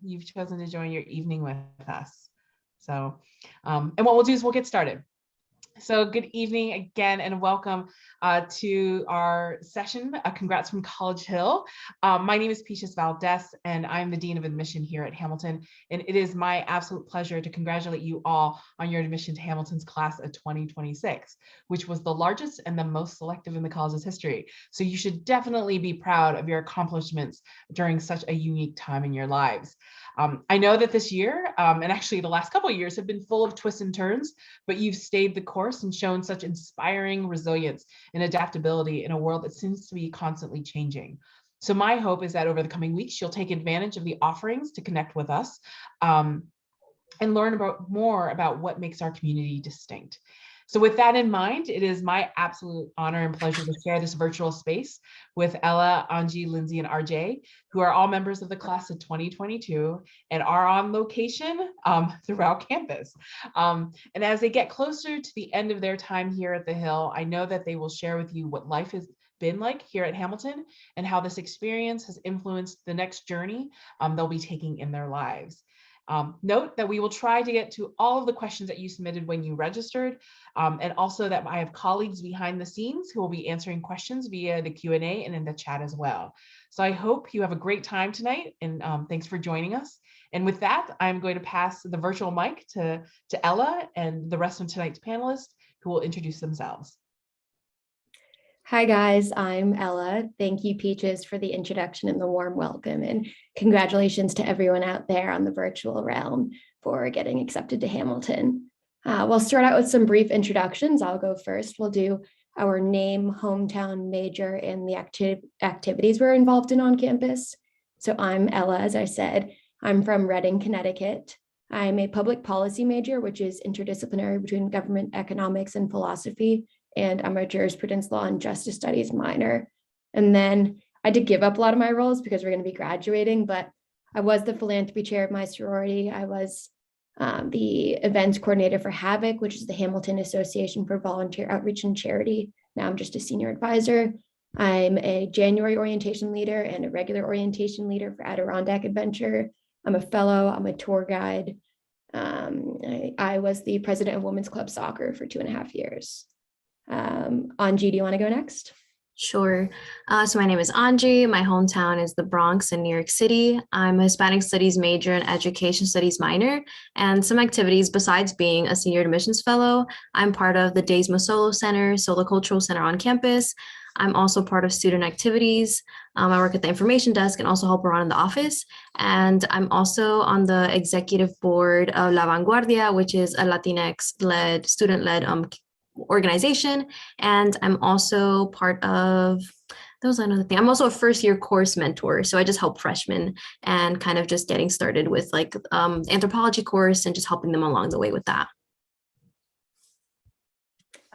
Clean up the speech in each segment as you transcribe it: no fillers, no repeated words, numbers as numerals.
you've chosen to join your evening with us. So, and what we'll do is we'll get started. So good evening again and welcome to our session. Congrats from College Hill. My name is Peaches Valdes and I'm the Dean of Admission here at Hamilton. And it is my absolute pleasure to congratulate you all on your admission to Hamilton's class of 2026, which was the largest and the most selective in the college's history. So you should definitely be proud of your accomplishments during such a unique time in your lives. I know that this year, and actually the last couple of years have been full of twists and turns, but you've stayed the course and shown such inspiring resilience and adaptability in a world that seems to be constantly changing. So my hope is that over the coming weeks, you'll take advantage of the offerings to connect with us and learn more about what makes our community distinct. So with that in mind, it is my absolute honor and pleasure to share this virtual space with Ella, Angie, Lindsay, and RJ, who are all members of the class of 2022 and are on location throughout campus. And as they get closer to the end of their time here at the Hill, I know that they will share with you what life has been like here at Hamilton and how this experience has influenced the next journey they'll be taking in their lives. Note that we will try to get to all of the questions that you submitted when you registered, and also that I have colleagues behind the scenes who will be answering questions via the Q&A and in the chat as well. So I hope you have a great time tonight, and thanks for joining us. And with that, I'm going to pass the virtual mic to Ella and the rest of tonight's panelists who will introduce themselves. Hi guys, I'm Ella. Thank you, Peaches, for the introduction and the warm welcome, and congratulations to everyone out there on the virtual realm for getting accepted to Hamilton. We'll start out with some brief introductions. I'll go first. We'll do our name, hometown, major, and the activities we're involved in on campus. So I'm Ella, as I said. I'm from Reading, Connecticut. I'm a public policy major, which is interdisciplinary between government economics and philosophy. And I'm a jurisprudence law and justice studies minor. And then I did give up a lot of my roles because we're going to be graduating, but I was the philanthropy chair of my sorority. I was the events coordinator for HAVOC, which is the Hamilton Association for Volunteer Outreach and Charity. Now I'm just a senior advisor. I'm a January orientation leader and a regular orientation leader for Adirondack Adventure. I'm a fellow, I'm a tour guide. I was the president of Women's Club Soccer for 2.5 years. Angie, do you want to go next? Sure. So my name is Angie. My hometown is the Bronx in New York City. I'm a Hispanic Studies major and Education Studies minor. And some activities besides being a senior admissions fellow, I'm part of the Days Masolo Center, Solo Cultural Center on campus. I'm also part of student activities. I work at the information desk and also help around in the office. And I'm also on the executive board of La Vanguardia, which is a Latinx-led, student-led organization. And I'm also part of, that was another thing, I'm also a first year course mentor. So I just help freshmen and kind of just getting started with like anthropology course and just helping them along the way with that.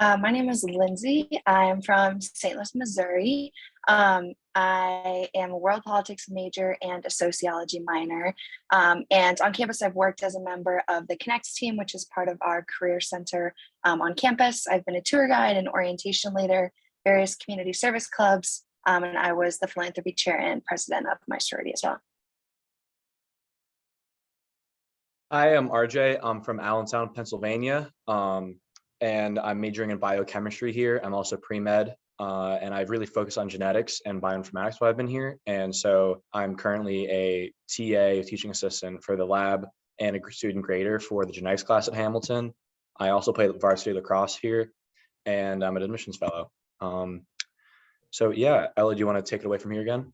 My name is Lindsay. I'm from St. Louis, Missouri. I am a world politics major and a sociology minor. And on campus, I've worked as a member of the Connect team, which is part of our career center on campus. I've been a tour guide and orientation leader, various community service clubs, and I was the philanthropy chair and president of my sorority as well. Hi, I'm RJ. I'm from Allentown, Pennsylvania. And I'm majoring in biochemistry here. I'm also pre-med, and I've really focused on genetics and bioinformatics while I've been here. And so I'm currently a TA, teaching assistant for the lab and a student grader for the genetics class at Hamilton. I also play varsity lacrosse here, and I'm an admissions fellow. So yeah, Ella, do you want to take it away from here again?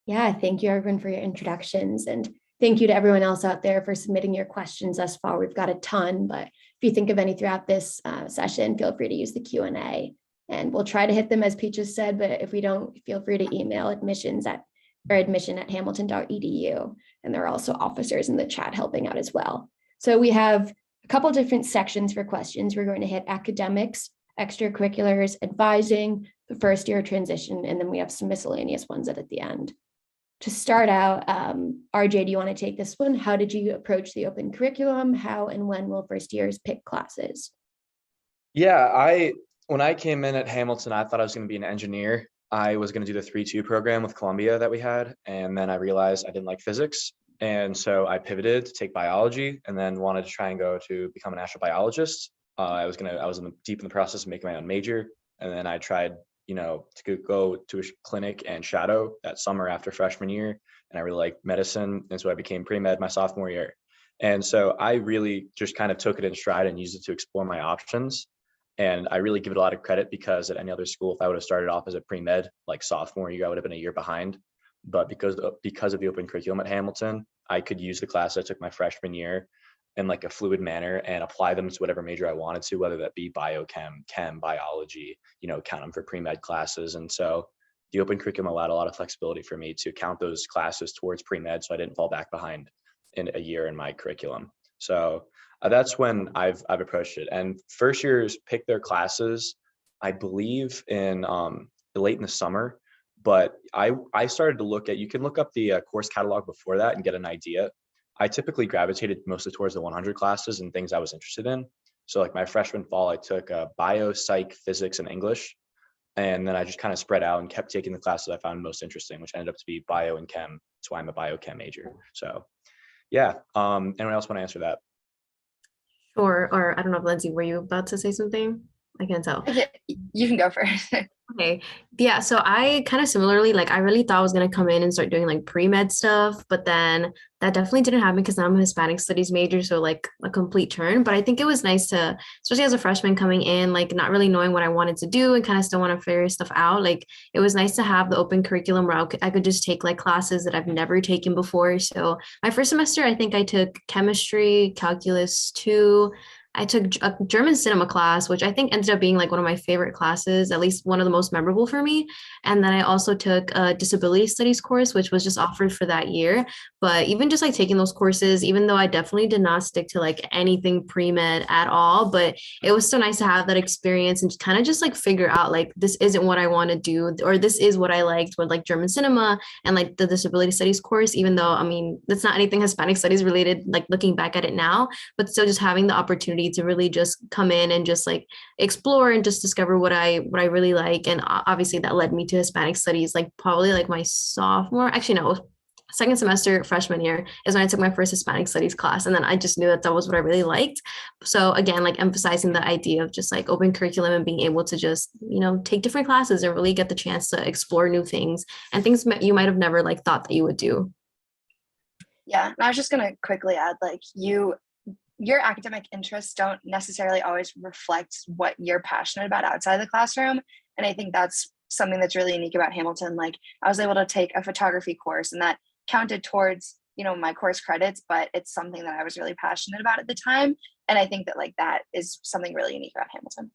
Yeah, thank you everyone for your introductions. And thank you to everyone else out there for submitting your questions thus far. We've got a ton, but if you think of any throughout this session, feel free to use the Q&A and we'll try to hit them as Peaches said, but if we don't, feel free to email admission@hamilton.edu. And there are also officers in the chat helping out as well. So we have a couple different sections for questions. We're going to hit academics, extracurriculars, advising, the first year transition, and then we have some miscellaneous ones at the end. To start out, RJ, do you want to take this one? How did you approach the open curriculum? How and when will first years pick classes? Yeah, when I came in at Hamilton, I thought I was going to be an engineer. I was going to do the 3-2 program with Columbia that we had, and then I realized I didn't like physics. And so I pivoted to take biology and then wanted to try and go to become an astrobiologist. Deep in the process of making my own major. And then I tried, to go to a clinic and shadow that summer after freshman year. And I really liked medicine. And so I became pre-med my sophomore year. And so I really just kind of took it in stride and used it to explore my options. And I really give it a lot of credit because at any other school, if I would have started off as a pre-med, like sophomore year, I would have been a year behind. But because of the open curriculum at Hamilton, I could use the class I took my freshman year in like a fluid manner and apply them to whatever major I wanted to, whether that be biochem, chem, biology, count them for pre-med classes. And so the open curriculum allowed a lot of flexibility for me to count those classes towards pre-med so I didn't fall back behind in a year in my curriculum. So that's when I've approached it. And first years pick their classes, I believe in late in the summer, but I started to you can look up the course catalog before that and get an idea. I typically gravitated mostly towards the 100 classes and things I was interested in. So like my freshman fall, I took bio, psych, physics, and English. And then I just kind of spread out and kept taking the classes I found most interesting, which ended up to be bio and chem. That's why I'm a biochem major. So yeah. Anyone else want to answer that? Sure. Or I don't know if Lindsay, were you about to say something? I can't tell. You can go first. Okay. Yeah. So I kind of similarly, like I really thought I was going to come in and start doing like pre-med stuff, but then that definitely didn't happen because I'm a Hispanic studies major. So like a complete turn, but I think it was nice to, especially as a freshman coming in, like not really knowing what I wanted to do and kind of still want to figure stuff out. Like it was nice to have the open curriculum where I could just take like classes that I've never taken before. So my first semester, I think I took chemistry, calculus 2. I took a German cinema class, which I think ended up being like one of my favorite classes, at least one of the most memorable for me. And then I also took a disability studies course, which was just offered for that year. But even just like taking those courses, even though I definitely did not stick to like anything pre-med at all, but it was so nice to have that experience and kind of just like figure out like, this isn't what I want to do, or this is what I liked with like German cinema and like the disability studies course, even though, I mean, that's not anything Hispanic studies related, like looking back at it now, but still just having the opportunity to really just come in and just like explore and just discover what I really like. And obviously that led me to Hispanic studies, like probably like my second semester freshman year is when I took my first Hispanic studies class. And then I just knew that was what I really liked. So again, like emphasizing the idea of just like open curriculum and being able to just, take different classes and really get the chance to explore new things and things you might have never like thought that you would do. Yeah. And I was just going to quickly add, like your academic interests don't necessarily always reflect what you're passionate about outside the classroom. And I think that's something that's really unique about Hamilton. Like I was able to take a photography course and that counted towards, my course credits, but it's something that I was really passionate about at the time. And I think that like that is something really unique about Hamilton.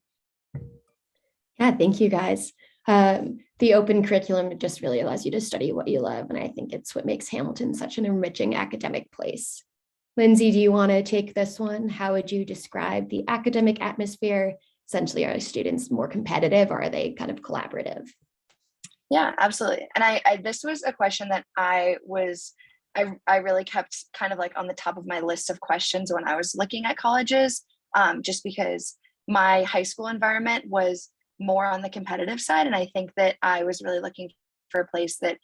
Yeah, thank you guys. The open curriculum just really allows you to study what you love. And I think it's what makes Hamilton such an enriching academic place. Lindsay, do you want to take this one? How would you describe the academic atmosphere? Essentially, are students more competitive or are they kind of collaborative? Yeah, absolutely. And I this was a question that I really kept kind of like on the top of my list of questions when I was looking at colleges, just because my high school environment was more on the competitive side. And I think that I was really looking for a place that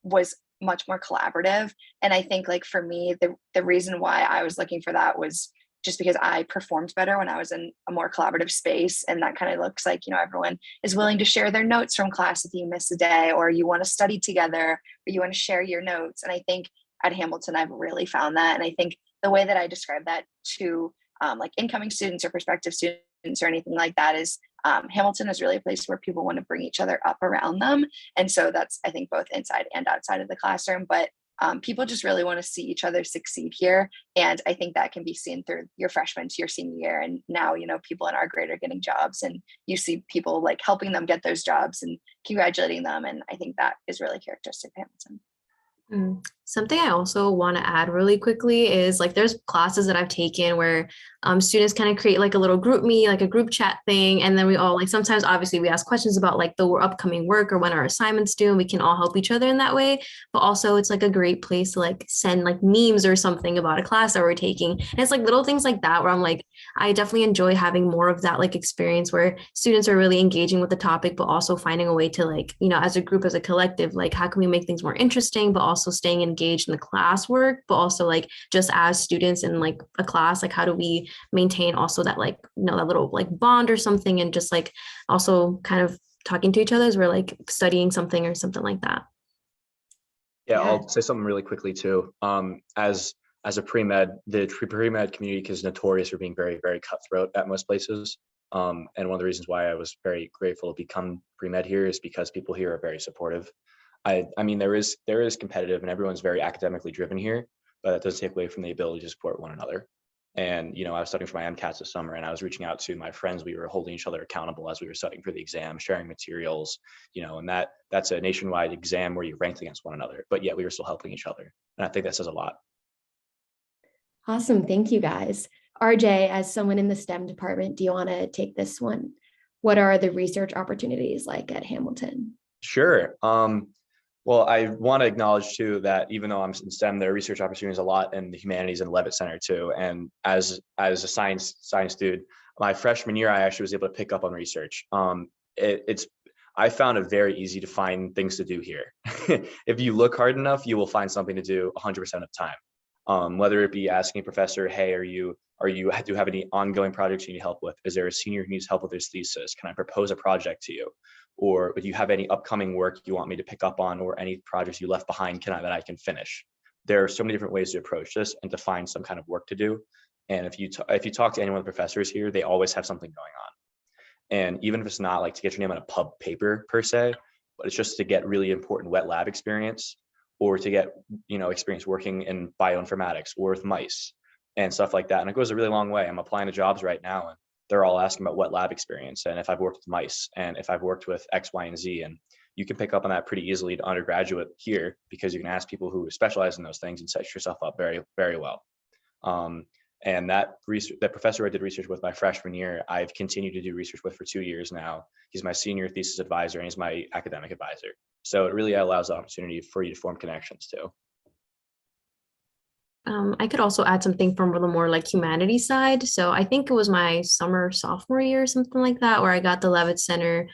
was much more collaborative. And I think like for me, the reason why I was looking for that was just because I performed better when I was in a more collaborative space. And that kind of looks like, everyone is willing to share their notes from class if you miss a day, or you want to study together, or you want to share your notes. And I think at Hamilton, I've really found that. And I think the way that I describe that to like incoming students or prospective students or anything like that is Hamilton is really a place where people want to bring each other up around them. And so that's, I think, both inside and outside of the classroom, but people just really want to see each other succeed here. And I think that can be seen through your freshman to your senior year. And now, people in our grade are getting jobs and you see people like helping them get those jobs and congratulating them. And I think that is really characteristic of Hamilton. Something I also want to add really quickly is like there's classes that I've taken where students kind of create like a little group me, like a group chat thing. And then we all like sometimes obviously we ask questions about like the upcoming work or when our assignments due, and we can all help each other in that way. But also it's like a great place to like send like memes or something about a class that we're taking. And it's like little things like that where I'm like, I definitely enjoy having more of that like experience where students are really engaging with the topic, but also finding a way to like, as a group, as a collective, like how can we make things more interesting, but also staying engaged engaged in the classwork, but also like just as students in like a class, like how do we maintain also that like, that little like bond or something, and just like also kind of talking to each other as we're like studying something or something like that. Yeah, I'll say something really quickly too. As a pre-med, the pre-med community is notorious for being very, very cutthroat at most places. And one of the reasons why I was very grateful to become pre-med here is because people here are very supportive. I mean, there is competitive and everyone's very academically driven here, but that doesn't take away from the ability to support one another. And, I was studying for my MCATs this summer, and I was reaching out to my friends. We were holding each other accountable as we were studying for the exam, sharing materials, and that's a nationwide exam where you're ranked against one another, but yet we were still helping each other. And I think that says a lot. Awesome. Thank you, guys. RJ, as someone in the STEM department, do you want to take this one? What are the research opportunities like at Hamilton? Sure. Well, I want to acknowledge too that even though I'm in STEM, there are research opportunities a lot in the humanities and Levitt Center too. And as a science dude, my freshman year, I actually was able to pick up on research. I found it very easy to find things to do here. If you look hard enough, you will find something to do 100% of the time. Whether it be asking a professor, hey, do you have any ongoing projects you need help with? Is there a senior who needs help with his thesis? Can I propose a project to you? Or do you have any upcoming work you want me to pick up on, or any projects you left behind that I can finish? There are so many different ways to approach this and to find some kind of work to do. And if you talk to any one of the professors here, they always have something going on. And even if it's not like to get your name on a pub paper per se, but it's just to get really important wet lab experience, or to get experience working in bioinformatics or with mice and stuff like that. And it goes a really long way. I'm applying to jobs right now, and they're all asking about wet lab experience, and if I've worked with mice, and if I've worked with X, Y, and Z. And you can pick up on that pretty easily to undergraduate here, because you can ask people who specialize in those things and set yourself up very, very well. And that professor I did research with my freshman year, I've continued to do research with for 2 years now. He's my senior thesis advisor, and he's my academic advisor. So it really allows the opportunity for you to form connections too. I could also add something from the more like humanities side. So I think it was my sophomore year or something like that, where I got the Levitt Center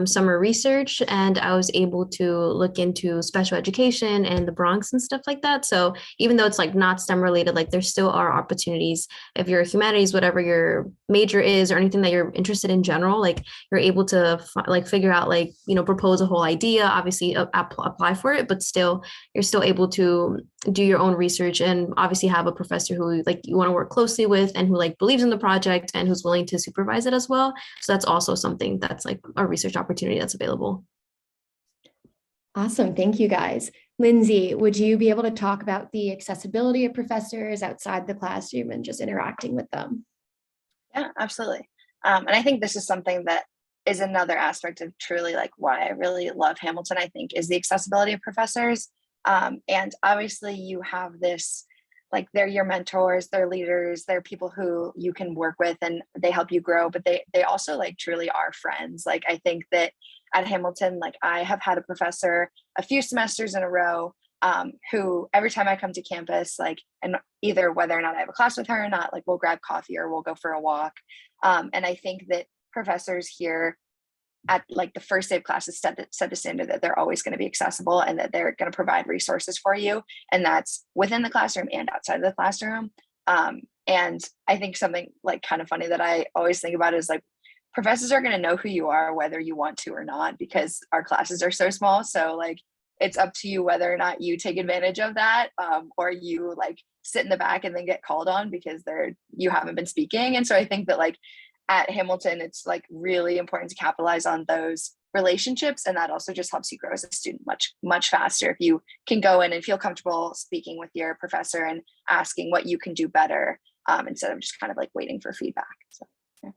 summer research, and I was able to look into special education and the Bronx and stuff like that. So even though it's like not STEM related, like there still are opportunities if you're humanities, whatever your major is or anything that you're interested in general, like you're able to like figure out like, propose a whole idea, obviously apply for it, but still you're still able to do your own research, and obviously have a professor who like you want to work closely with and who like believes in the project and who's willing to supervise it as well. So that's also something that's like a research opportunity that's available. Awesome. Thank you, guys. Lindsay, would you be able to talk about the accessibility of professors outside the classroom and just interacting with them? Yeah, absolutely. And I think this is something that is another aspect of truly like why I really love Hamilton, I think, is the accessibility of professors. And obviously you have this, like they're your mentors, they're leaders, they're people who you can work with and they help you grow, but they also like truly are friends. Like I think that at Hamilton, like I have had a professor a few semesters in a row who every time I come to campus, like, and either whether or not I have a class with her or not, like we'll grab coffee or we'll go for a walk. And I think that professors here at like the first day of classes set the standard that they're always going to be accessible and that they're going to provide resources for you. And that's within the classroom and outside of the classroom. And I think something like kind of funny that I always think about is like professors are going to know who you are, whether you want to or not, because our classes are so small. So like, it's up to you whether or not you take advantage of that or you like sit in the back and then get called on because you haven't been speaking. And so I think that like at Hamilton, it's like really important to capitalize on those relationships. And that also just helps you grow as a student much, much faster if you can go in and feel comfortable speaking with your professor and asking what you can do better instead of just kind of like waiting for feedback. So, yeah.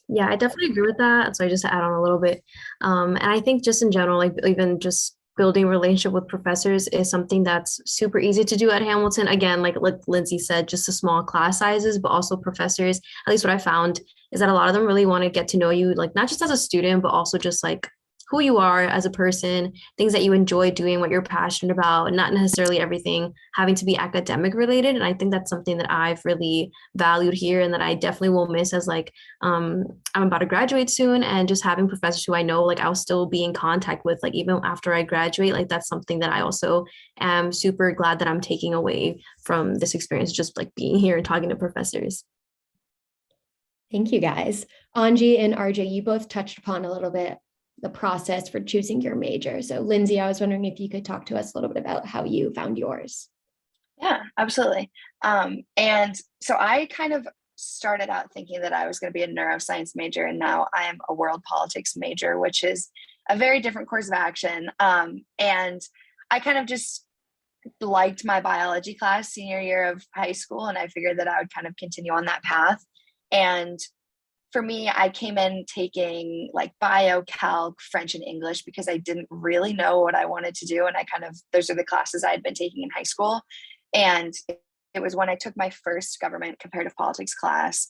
Yeah, I definitely agree with that. So I just add on a little bit. And I think just in general, like even just building a relationship with professors is something that's super easy to do at Hamilton. Again, like Lindsay said, just the small class sizes, but also professors, at least what I found is that a lot of them really want to get to know you, like not just as a student, but also just like who you are as a person, things that you enjoy doing, what you're passionate about, and not necessarily everything having to be academic related. And I think that's something that I've really valued here and that I definitely will miss as like I'm about to graduate soon, and just having professors who I know like I'll still be in contact with, like even after I graduate. Like that's something that I also am super glad that I'm taking away from this experience, just like being here and talking to professors. Thank you, guys. Anji and RJ, you both touched upon a little bit the process for choosing your major. So Lindsay, I was wondering if you could talk to us a little bit about how you found yours. Yeah, absolutely. And so I kind of started out thinking that I was going to be a neuroscience major, and now I am a world politics major, which is a very different course of action. And I kind of just liked my biology class senior year of high school, and I figured that I would kind of continue on that path. And for me, I came in taking like bio, calc, French, and English because I didn't really know what I wanted to do. And those are the classes I had been taking in high school. And it was when I took my first government comparative politics class.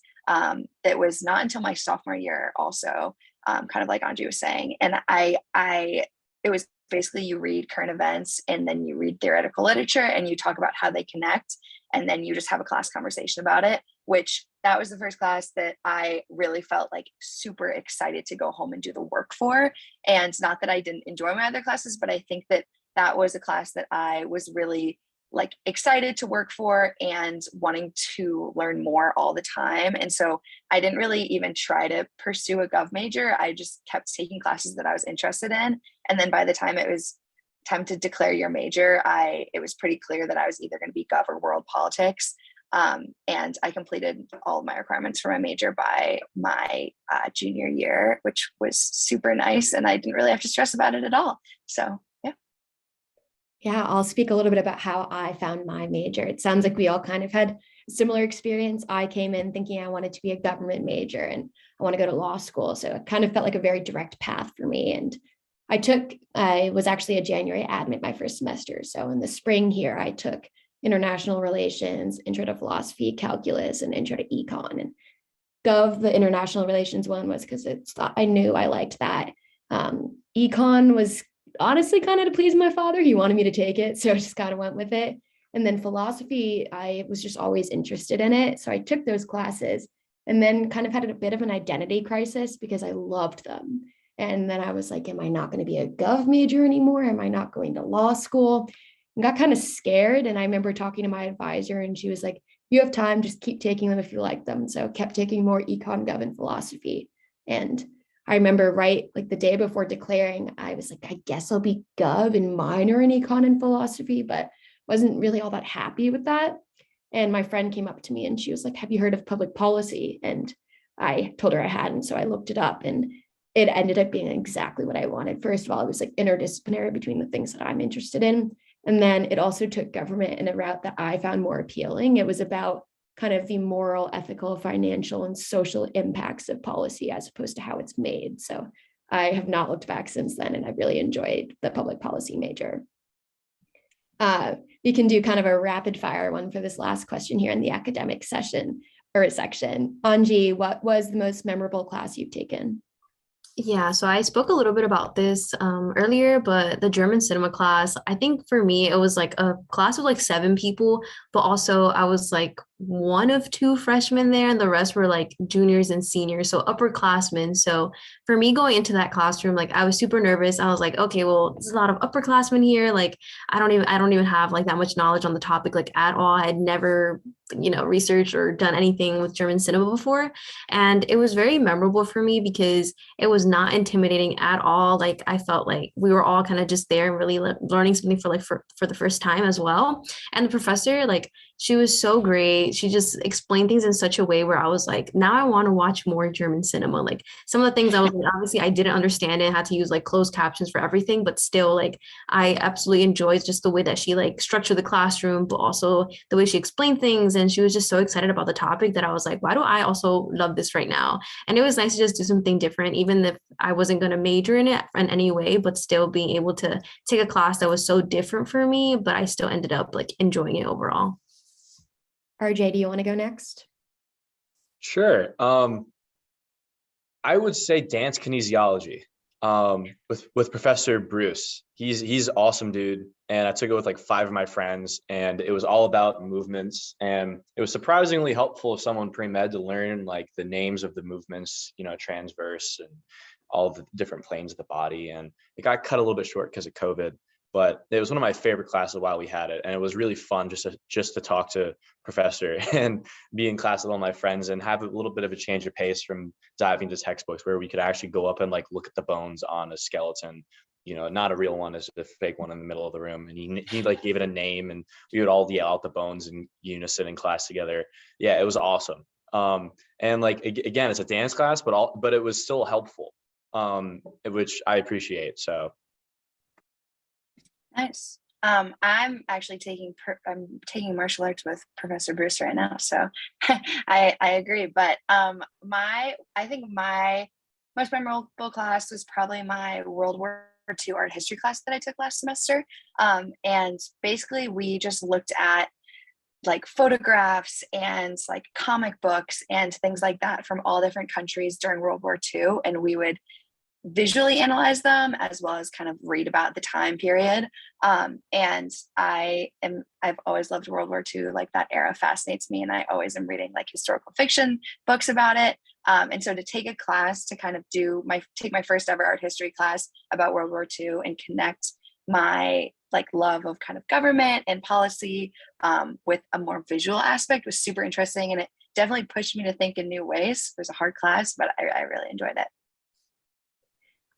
It was not until my sophomore year also, kind of like Anji was saying. And it was basically you read current events and then you read theoretical literature and you talk about how they connect. And then you just have a class conversation about it, which that was the first class that I really felt like super excited to go home and do the work for. And not that I didn't enjoy my other classes, but I think that that was a class that I was really like excited to work for and wanting to learn more all the time. And so I didn't really even try to pursue a gov major. I just kept taking classes that I was interested in. And then by the time it was time to declare your major, it was pretty clear that I was either going to be gov or world politics. And I completed all of my requirements for my major by my junior year, which was super nice. And I didn't really have to stress about it at all. So, yeah. Yeah, I'll speak a little bit about how I found my major. It sounds like we all kind of had a similar experience. I came in thinking I wanted to be a government major and I want to go to law school. So it kind of felt like a very direct path for me. And I was actually a January admit my first semester. So in the spring here, I took international relations, intro to philosophy, calculus, and intro to econ. And gov, the international relations one was because I knew I liked that. Econ was honestly kind of to please my father. He wanted me to take it, so I just kind of went with it. And then philosophy, I was just always interested in it. So I took those classes and then kind of had a bit of an identity crisis because I loved them. And then I was like, am I not going to be a gov major anymore? Am I not going to law school? And got kind of scared. And I remember talking to my advisor and she was like, you have time, just keep taking them if you like them. So I kept taking more econ, gov, and philosophy. And I remember right like the day before declaring, I was like, I guess I'll be gov and minor in econ and philosophy, but wasn't really all that happy with that. And my friend came up to me and she was like, have you heard of public policy? And I told her I hadn't. So I looked it up and it ended up being exactly what I wanted. First of all, it was like interdisciplinary between the things that I'm interested in. And then it also took government in a route that I found more appealing. It was about kind of the moral, ethical, financial, and social impacts of policy as opposed to how it's made. So I have not looked back since then, and I really enjoyed the public policy major. We can do kind of a rapid fire one for this last question here in the academic section. Anji, what was the most memorable class you've taken? Yeah, so I spoke a little bit about this earlier, but the German cinema class, I think for me, it was like a class of like 7 people, but also I was like one of 2 freshmen there and the rest were like juniors and seniors, so upperclassmen. So for me going into that classroom, like I was super nervous. I was like, okay, well, there's a lot of upperclassmen here. Like I don't even have like that much knowledge on the topic like at all. I had never, researched or done anything with German cinema before. And it was very memorable for me because it was not intimidating at all. Like I felt like we were all kind of just there and really learning something for the first time as well. And the professor, like she was so great. She just explained things in such a way where I was like, now I want to watch more German cinema. Like some of the things I was like, obviously I didn't understand it, had to use like closed captions for everything, but still like I absolutely enjoyed just the way that she like structured the classroom, but also the way she explained things. And she was just so excited about the topic that I was like, why do I also love this right now? And it was nice to just do something different, even if I wasn't going to major in it in any way, but still being able to take a class that was so different for me, but I still ended up like enjoying it overall. RJ, do you want to go next? Sure. I would say dance kinesiology. with Professor Bruce. He's awesome, dude. And I took it with like 5 of my friends, and it was all about movements. And it was surprisingly helpful of someone pre-med to learn like the names of the movements, transverse and all of the different planes of the body. And it got cut a little bit short because of COVID, but it was one of my favorite classes while we had it. And it was really fun just to talk to Professor and be in class with all my friends and have a little bit of a change of pace from diving to textbooks, where we could actually go up and like look at the bones on a skeleton, not a real one, as a fake one in the middle of the room. And he like gave it a name, and we would all yell out the bones in unison in class together. Yeah, it was awesome. And like, again, it's a dance class, but it was still helpful, which I appreciate. So. Nice. I'm actually taking martial arts with Professor Bruce right now, so I agree. But I think my most memorable class was probably my World War II art history class that I took last semester. And basically, we just looked at like photographs and like comic books and things like that from all different countries during World War II, and we would visually analyze them as well as kind of read about the time period. And I've always loved World War II. Like, that era fascinates me, and I always am reading like historical fiction books about it. And so to take a class to kind of take my first ever art history class about World War II and connect my like love of kind of government and policy with a more visual aspect was super interesting. And it definitely pushed me to think in new ways. It was a hard class, but I really enjoyed it.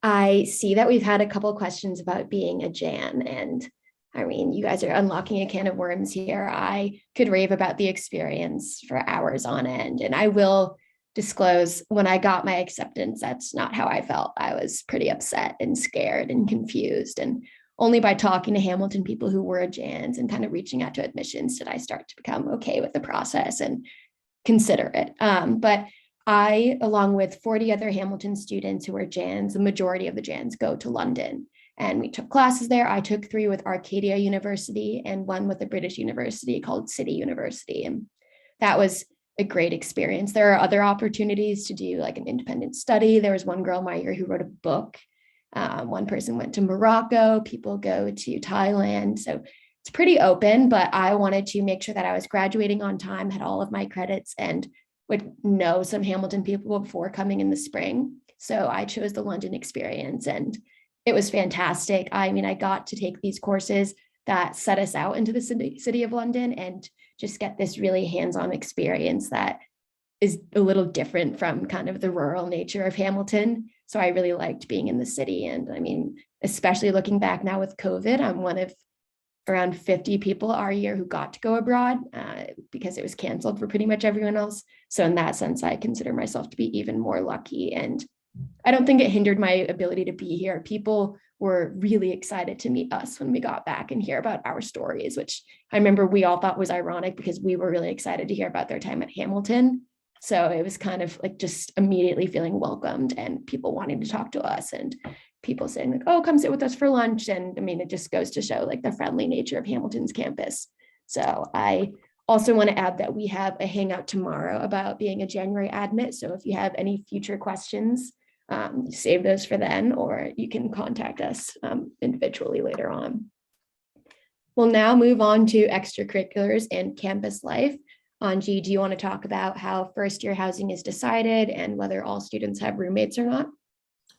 I see that we've had a couple of questions about being a Jan, and I mean, you guys are unlocking a can of worms here. I could rave about the experience for hours on end, and I will disclose, when I got my acceptance, that's not how I felt. I was pretty upset and scared and confused, and only by talking to Hamilton people who were Jans and kind of reaching out to admissions did I start to become okay with the process and consider it. But I, along with 40 other Hamilton students who are Jans, the majority of the Jans go to London, and we took classes there. I took 3 with Arcadia University and 1 with a British university called City University. And that was a great experience. There are other opportunities to do like an independent study. There was one girl my year who wrote a book. One person went to Morocco. People go to Thailand. So it's pretty open, but I wanted to make sure that I was graduating on time, had all of my credits, and would know some Hamilton people before coming in the spring. So I chose the London experience, and it was fantastic. I mean, I got to take these courses that set us out into the city of London and just get this really hands-on experience that is a little different from kind of the rural nature of Hamilton. So I really liked being in the city. And I mean, especially looking back now with COVID, I'm one of around 50 people our year who got to go abroad because it was canceled for pretty much everyone else. So in that sense, I consider myself to be even more lucky. And I don't think it hindered my ability to be here. People were really excited to meet us when we got back and hear about our stories, which I remember we all thought was ironic because we were really excited to hear about their time at Hamilton. So it was kind of like just immediately feeling welcomed and people wanting to talk to us and people saying like, oh, come sit with us for lunch. And I mean, it just goes to show like the friendly nature of Hamilton's campus. So I also want to add that we have a hangout tomorrow about being a January admit. So if you have any future questions, save those for then, or you can contact us individually later on. We'll now move on to extracurriculars and campus life. Anji, do you want to talk about how first year housing is decided and whether all students have roommates or not?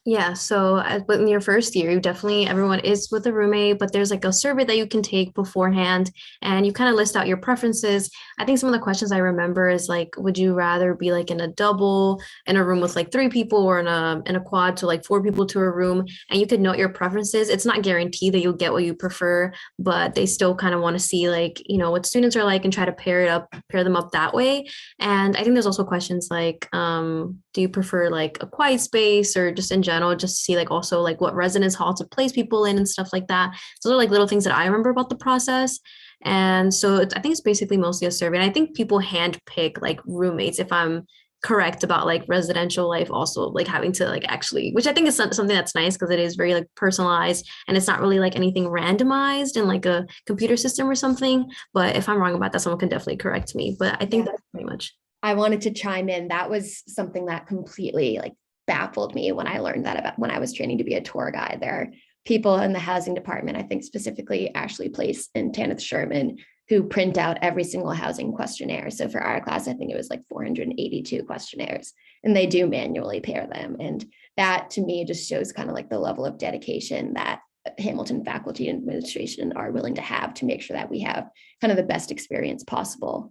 Yeah, so in your first year, everyone is with a roommate, but there's like a survey that you can take beforehand and you kind of list out your preferences. I think some of the questions I remember is like, would you rather be like in a double in a room with like 3 people or in a quad, so like 4 people to a room, and you could note your preferences. It's not guaranteed that you'll get what you prefer, but they still kind of want to see like, what students are like and try to pair them up that way. And I think there's also questions like, do you prefer like a quiet space or just in general, just to see like also like what residence hall to place people in and stuff like that. So those are like little things that I remember about the process. And so I think it's basically mostly a survey. And I think people handpick like roommates, if I'm correct about like residential life, also like having to like actually, which I think is something that's nice because it is very like personalized and it's not really like anything randomized in like a computer system or something. But if I'm wrong about that, someone can definitely correct me. But I think that's pretty much. I wanted to chime in. That was something that completely like baffled me when I learned that about when I was training to be a tour guide. There are people in the housing department, I think specifically Ashley Place and Tanith Sherman, who print out every single housing questionnaire. So for our class, I think it was like 482 questionnaires, and they do manually pair them. And that to me just shows kind of like the level of dedication that Hamilton faculty and administration are willing to have to make sure that we have kind of the best experience possible.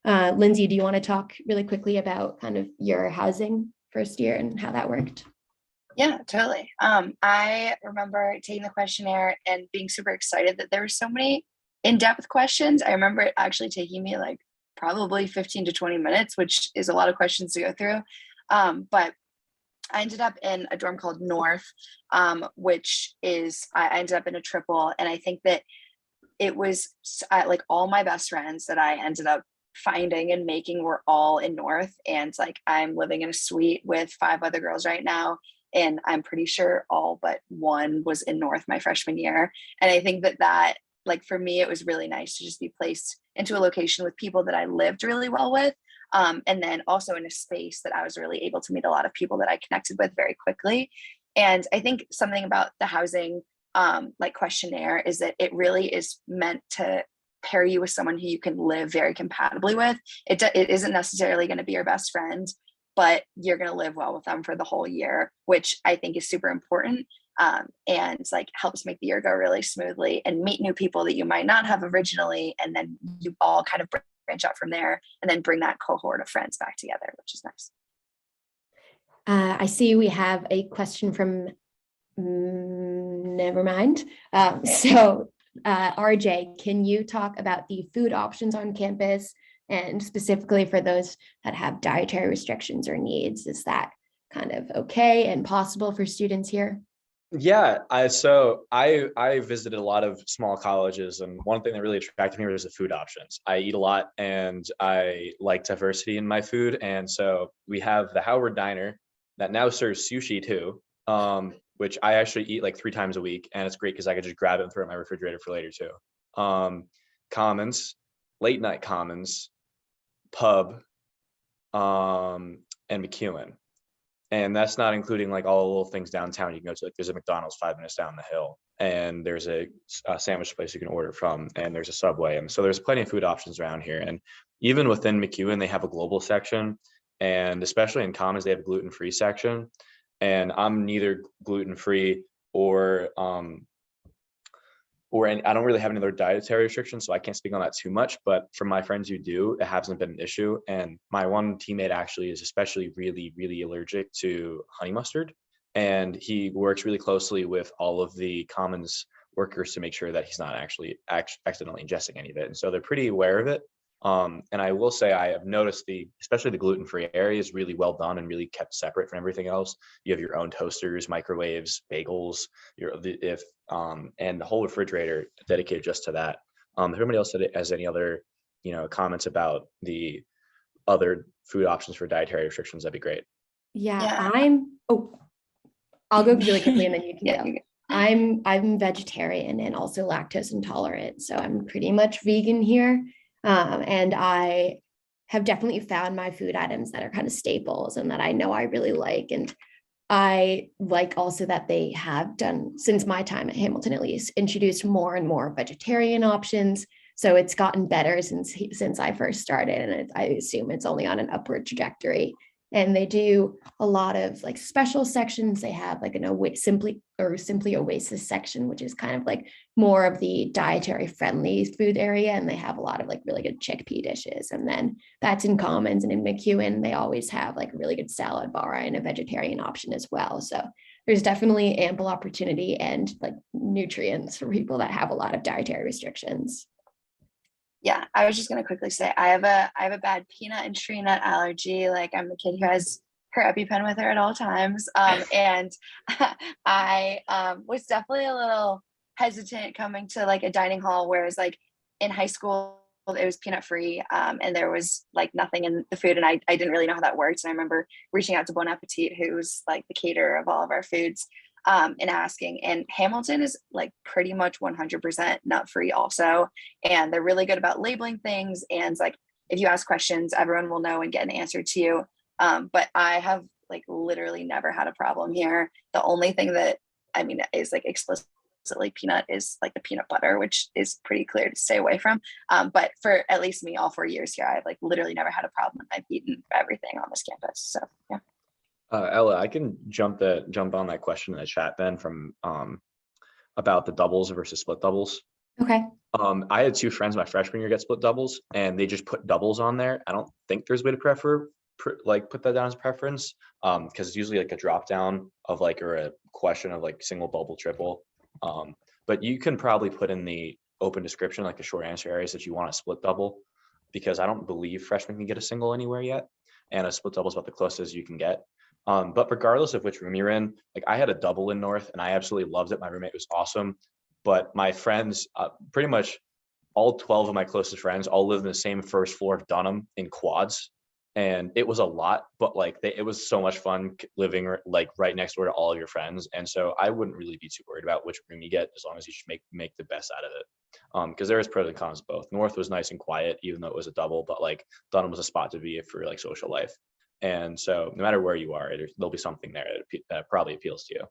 Lindsay, do you want to talk really quickly about kind of your housing first year and how that worked? Yeah, totally. I remember taking the questionnaire and being super excited that there were so many in-depth questions. I remember it actually taking me like probably 15 to 20 minutes, which is a lot of questions to go through. But I ended up in a dorm called North, which is, I ended up in a triple. And I think that it was like all my best friends that I ended up finding and making were all in North. And like, I'm living in a suite with 5 other girls right now. And I'm pretty sure all but one was in North my freshman year. And I think that like for me, it was really nice to just be placed into a location with people that I lived really well with. And then also in a space that I was really able to meet a lot of people that I connected with very quickly. And I think something about the housing like questionnaire is that it really is meant to pair you with someone who you can live very compatibly with. It isn't necessarily going to be your best friend, but you're going to live well with them for the whole year, which I think is super important. And like helps make the year go really smoothly and meet new people that you might not have originally. And then you all kind of branch out from there and then bring that cohort of friends back together, which is nice. I see we have a question from, never mind. RJ, can you talk about the food options on campus, and specifically for those that have dietary restrictions or needs? Is that kind of okay and possible for students here? Yeah, I visited a lot of small colleges, and one thing that really attracted me was the food options. I eat a lot and I like diversity in my food. And so we have the Howard Diner that now serves sushi too, which I actually eat like 3 times a week. And it's great because I could just grab it and throw it in my refrigerator for later too. Commons, late night Commons, Pub, and McEwen. And that's not including like all the little things downtown. You can go to, like, there's a McDonald's 5 minutes down the hill, and there's a sandwich place you can order from, and there's a Subway. And so there's plenty of food options around here. And even within McEwen, they have a global section, and especially in Commons, they have a gluten-free section. And I'm neither gluten-free or I don't really have any other dietary restrictions, so I can't speak on that too much. But for my friends who do, it hasn't been an issue. And my one teammate actually is especially really, really allergic to honey mustard. And he works really closely with all of the Commons workers to make sure that he's not actually accidentally ingesting any of it. And so they're pretty aware of it. And I will say I have noticed especially the gluten-free area is really well done and really kept separate from everything else. You have your own toasters, microwaves, bagels, and the whole refrigerator dedicated just to that. If anybody else has any other, comments about the other food options for dietary restrictions, that'd be great. Yeah. I'll go really quickly and then you can go. I'm vegetarian and also lactose intolerant, so I'm pretty much vegan here. And I have definitely found my food items that are kind of staples and that I know I really like. And I like also that they have done, since my time at Hamilton at least, introduced more and more vegetarian options. So it's gotten better since I first started, and I assume it's only on an upward trajectory. And they do a lot of like special sections. They have like simply Oasis section, which is kind of like more of the dietary friendly food area. And they have a lot of like really good chickpea dishes. And then that's in Commons, and in McEwen, they always have like a really good salad bar and a vegetarian option as well. So there's definitely ample opportunity and like nutrients for people that have a lot of dietary restrictions. Yeah, I was just gonna quickly say I have a bad peanut and tree nut allergy. Like, I'm the kid who has her EpiPen with her at all times. And I was definitely a little hesitant coming to like a dining hall, whereas like in high school it was peanut free, and there was like nothing in the food, and I didn't really know how that works. And I remember reaching out to Bon Appetit, who's like the caterer of all of our foods, and asking. And Hamilton is like pretty much 100% nut free also, and they're really good about labeling things. And like if you ask questions, everyone will know and get an answer to you. But I have like literally never had a problem here. The only thing that I mean is like explicitly peanut is like the peanut butter, which is pretty clear to stay away from. But for at least me, all 4 years here, I've like literally never had a problem. I've eaten everything on this campus. So yeah. Ella, I can jump on that question in the chat then from about the doubles versus split doubles. Okay. I had 2 friends my freshman year get split doubles, and they just put doubles on there. I don't think there's a way to put that down as preference, because it's usually like a drop down of like, or a question of like single, double, triple. But you can probably put in the open description, like the short answer areas that you want a split double, because I don't believe freshmen can get a single anywhere yet, and a split double is about the closest you can get. But regardless of which room you're in, like I had a double in North and I absolutely loved it. My roommate was awesome. But my friends, pretty much all 12 of my closest friends all live in the same first floor of Dunham in quads. And it was a lot, but like it was so much fun living like right next door to all of your friends. And so I wouldn't really be too worried about which room you get, as long as you should make the best out of it. Because there is pros and cons both. North was nice and quiet, even though it was a double, but like Dunham was a spot to be for like social life. And so no matter where you are, there'll be something there that probably appeals to you.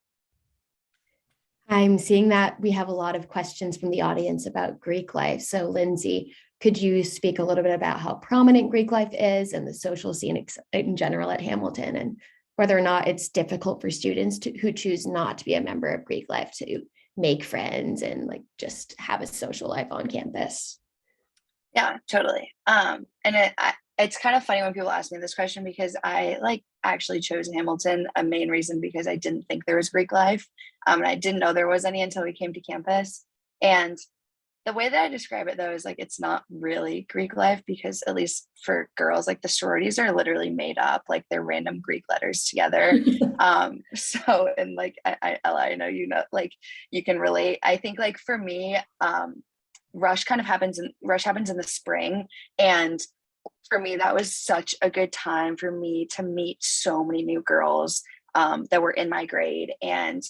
I'm seeing that we have a lot of questions from the audience about Greek life. So Lindsay, could you speak a little bit about how prominent Greek life is and the social scene in general at Hamilton, and whether or not it's difficult for students who choose not to be a member of Greek life to make friends and like just have a social life on campus? Yeah, totally. It's kind of funny when people ask me this question, because I like actually chose Hamilton, a main reason because I didn't think there was Greek life. And I didn't know there was any until we came to campus. And the way that I describe it though is like, it's not really Greek life, because at least for girls, like the sororities are literally made up, like they're random Greek letters together. So, and like, I know, you know, like you can relate. I think like for me, Rush happens in the spring. And for me, that was such a good time for me to meet so many new girls that were in my grade, and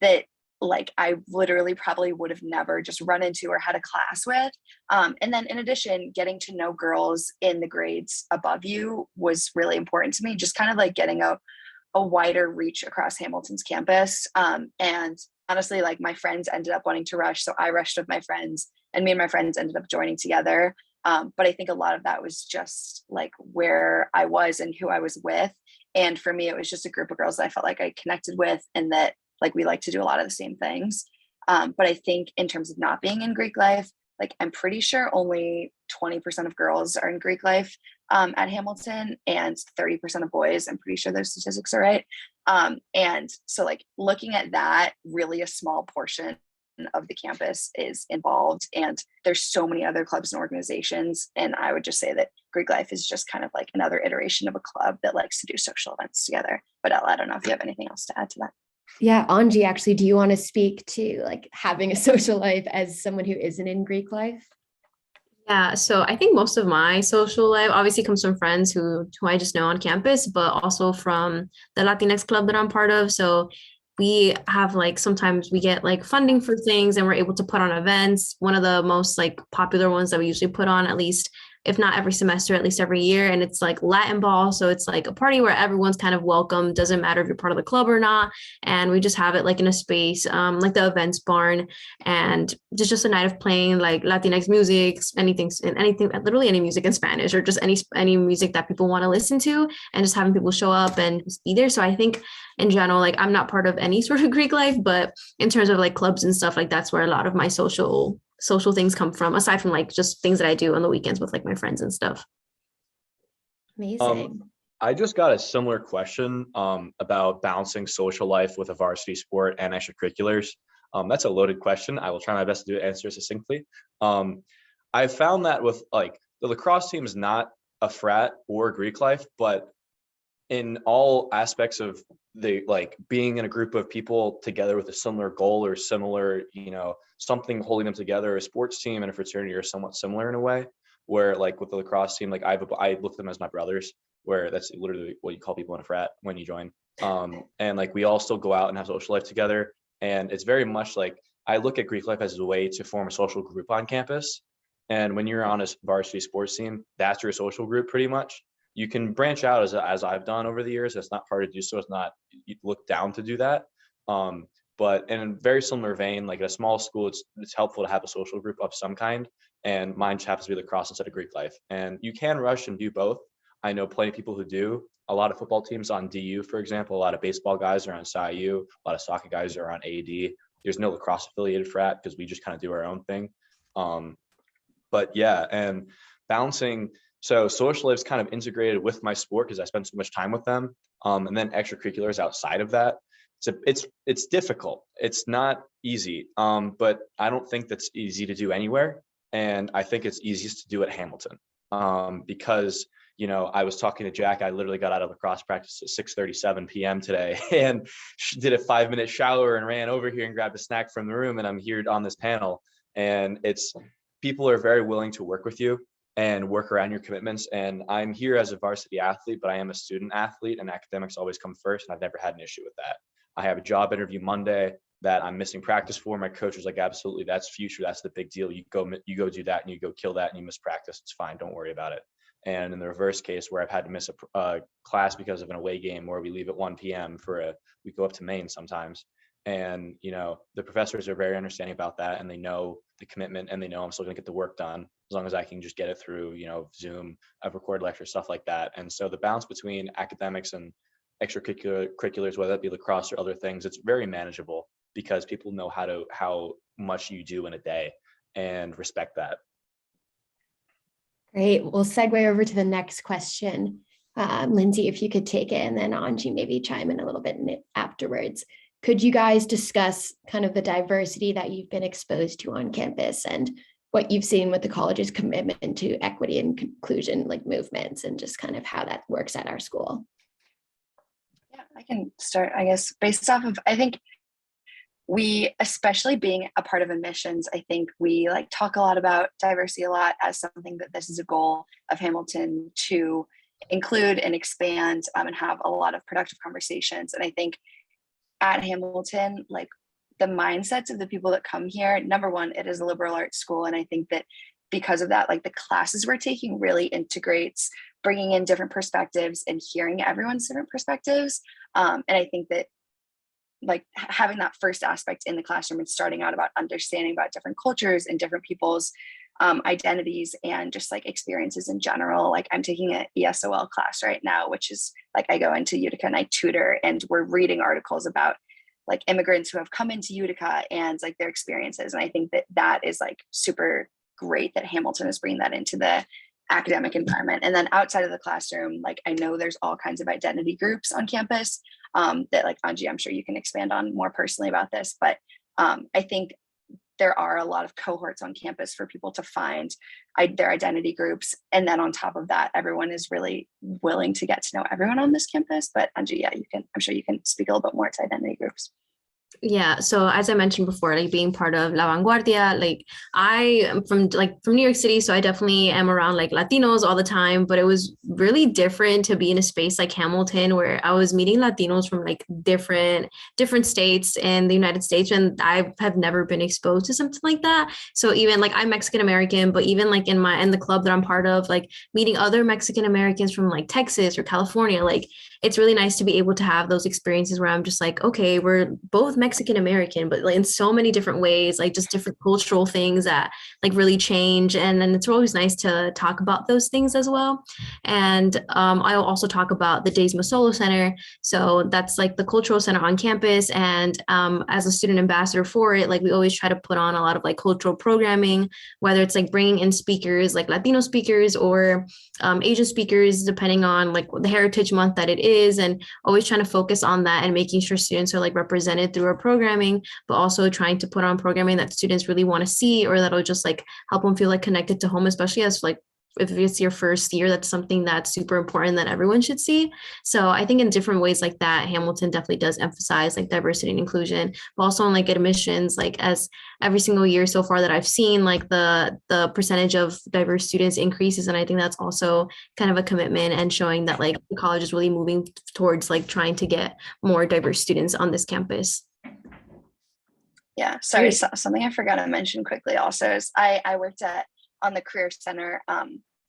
that like I literally probably would have never just run into or had a class with. And then in addition, getting to know girls in the grades above you was really important to me, just kind of like getting a wider reach across Hamilton's campus. And honestly, like my friends ended up wanting to rush, so I rushed with my friends, and me and my friends ended up joining together. But I think a lot of that was just like where I was and who I was with. And for me, it was just a group of girls that I felt like I connected with, and that like we like to do a lot of the same things. But I think in terms of not being in Greek life, like I'm pretty sure only 20% of girls are in Greek life at Hamilton, and 30% of boys. I'm pretty sure those statistics are right. And so like looking at that, really a small portion of the campus is involved, and there's so many other clubs and organizations. And I would just say that Greek life is just kind of like another iteration of a club that likes to do social events together. But Ella, I don't know if you have anything else to add to that. Yeah, Anji, actually, do you want to speak to like having a social life as someone who isn't in Greek life? Yeah, so I think most of my social life obviously comes from friends who I just know on campus, but also from the Latinx club that I'm part of. So we have like, sometimes we get like funding for things and we're able to put on events. One of the most like popular ones that we usually put on, at least if not every semester, at least every year. And it's like Latin ball. So it's like a party where everyone's kind of welcome. Doesn't matter if you're part of the club or not. And we just have it like in a space, like the events barn, and just a night of playing like Latinx music, anything, literally any music in Spanish, or just any music that people want to listen to, and just having people show up and just be there. So I think in general, like I'm not part of any sort of Greek life, but in terms of like clubs and stuff, like that's where a lot of my social things come from, aside from like just things that I do on the weekends with like my friends and stuff. Amazing. I just got a similar question about balancing social life with a varsity sport and extracurriculars. That's a loaded question. I will try my best to answer succinctly. I found that with like the lacrosse team is not a frat or Greek life, but in all aspects of the like being in a group of people together with a similar goal or similar, something holding them together, a sports team and a fraternity are somewhat similar in a way, where like with the lacrosse team, like I look at them as my brothers, where that's literally what you call people in a frat when you join. And like we all still go out and have social life together. And it's very much like I look at Greek life as a way to form a social group on campus. And when you're on a varsity sports team, that's your social group pretty much. you can branch out as I've done over the years. It's not hard to do so. It's not looked down to do that. But in a very similar vein, like at a small school, it's helpful to have a social group of some kind. And mine just happens to be lacrosse instead of Greek life. And you can rush and do both. I know plenty of people who do. A lot of football teams on DU, for example, a lot of baseball guys are on SIU, a lot of soccer guys are on AD. There's no lacrosse affiliated frat because we just kind of do our own thing. But yeah, and balancing, so social life is kind of integrated with my sport because I spend so much time with them. And then extracurriculars outside of that. So it's difficult. It's not easy, but I don't think that's easy to do anywhere. And I think it's easiest to do at Hamilton because, I was talking to Jack. I literally got out of lacrosse practice at 6:37 p.m. today and did a 5-minute shower and ran over here and grabbed a snack from the room. And I'm here on this panel. And people are very willing to work with you and work around your commitments. And I'm here as a varsity athlete, but I am a student athlete and academics always come first. And I've never had an issue with that. I have a job interview Monday that I'm missing practice for. My coach was like, absolutely, that's future. That's the big deal. You go do that and you go kill that and you miss practice. It's fine. Don't worry about it. And in the reverse case where I've had to miss a class because of an away game or we leave at 1 p.m. we go up to Maine sometimes. And, the professors are very understanding about that and they know the commitment and they know I'm still gonna get the work done as long as I can just get it through, Zoom, I've recorded lectures, stuff like that. And so the balance between academics and extracurriculars, whether that be lacrosse or other things, it's very manageable because people know how much you do in a day and respect that. Great. We'll segue over to the next question. Lindsay, if you could take it, and then Anji maybe chime in a little bit afterwards. Could you guys discuss kind of the diversity that you've been exposed to on campus and what you've seen with the college's commitment to equity and inclusion, like movements, and just kind of how that works at our school? Yeah, I can start, I guess, based off of, I think we, especially being a part of admissions, I think we talk a lot about diversity a lot as something that this is a goal of Hamilton to include and expand and have a lot of productive conversations. And I think at Hamilton, the mindsets of the people that come here, number one, it is a liberal arts school. And I think that because of that, the classes we're taking really integrates bringing in different perspectives and hearing everyone's different perspectives. And I think that having that first aspect in the classroom and starting out about understanding about different cultures and different people's identities and just experiences in general. I'm taking an ESOL class right now, which is I go into Utica and I tutor, and we're reading articles about immigrants who have come into Utica and their experiences. And I think that is super great that Hamilton is bringing that into the academic environment. And then outside of the classroom, I know there's all kinds of identity groups on campus that Anji, I'm sure you can expand on more personally about this, but I think there are a lot of cohorts on campus for people to find their identity groups. And then on top of that, everyone is really willing to get to know everyone on this campus. But Anji, yeah, I'm sure you can speak a little bit more to identity groups. Yeah, so as I mentioned before, being part of La Vanguardia, I am from New York City, so I definitely am around Latinos all the time, but it was really different to be in a space like Hamilton where I was meeting Latinos from different states in the United States, and I have never been exposed to something like that. So even I'm Mexican American, but even in the club that I'm part of, meeting other Mexican Americans from Texas or California, it's really nice to be able to have those experiences where I'm just okay, we're both Mexican American, but in so many different ways, just different cultural things that really change. And then it's always nice to talk about those things as well. And I'll also talk about the Days Masolo Center. So that's the cultural center on campus. And as a student ambassador for it, we always try to put on a lot of cultural programming, whether it's bringing in speakers, Latino speakers or Asian speakers, depending on the Heritage Month that it is, and always trying to focus on that and making sure students are represented through our programming, but also trying to put on programming that students really want to see or that'll just help them feel connected to home, especially as if it's your first year. That's something that's super important that everyone should see. So I think in different ways that, Hamilton definitely does emphasize diversity and inclusion, but also on admissions, as every single year so far that I've seen, the percentage of diverse students increases. And I think that's also kind of a commitment and showing that the college is really moving towards trying to get more diverse students on this campus. Yeah, sorry, something I forgot to mention quickly also is I worked on the Career Center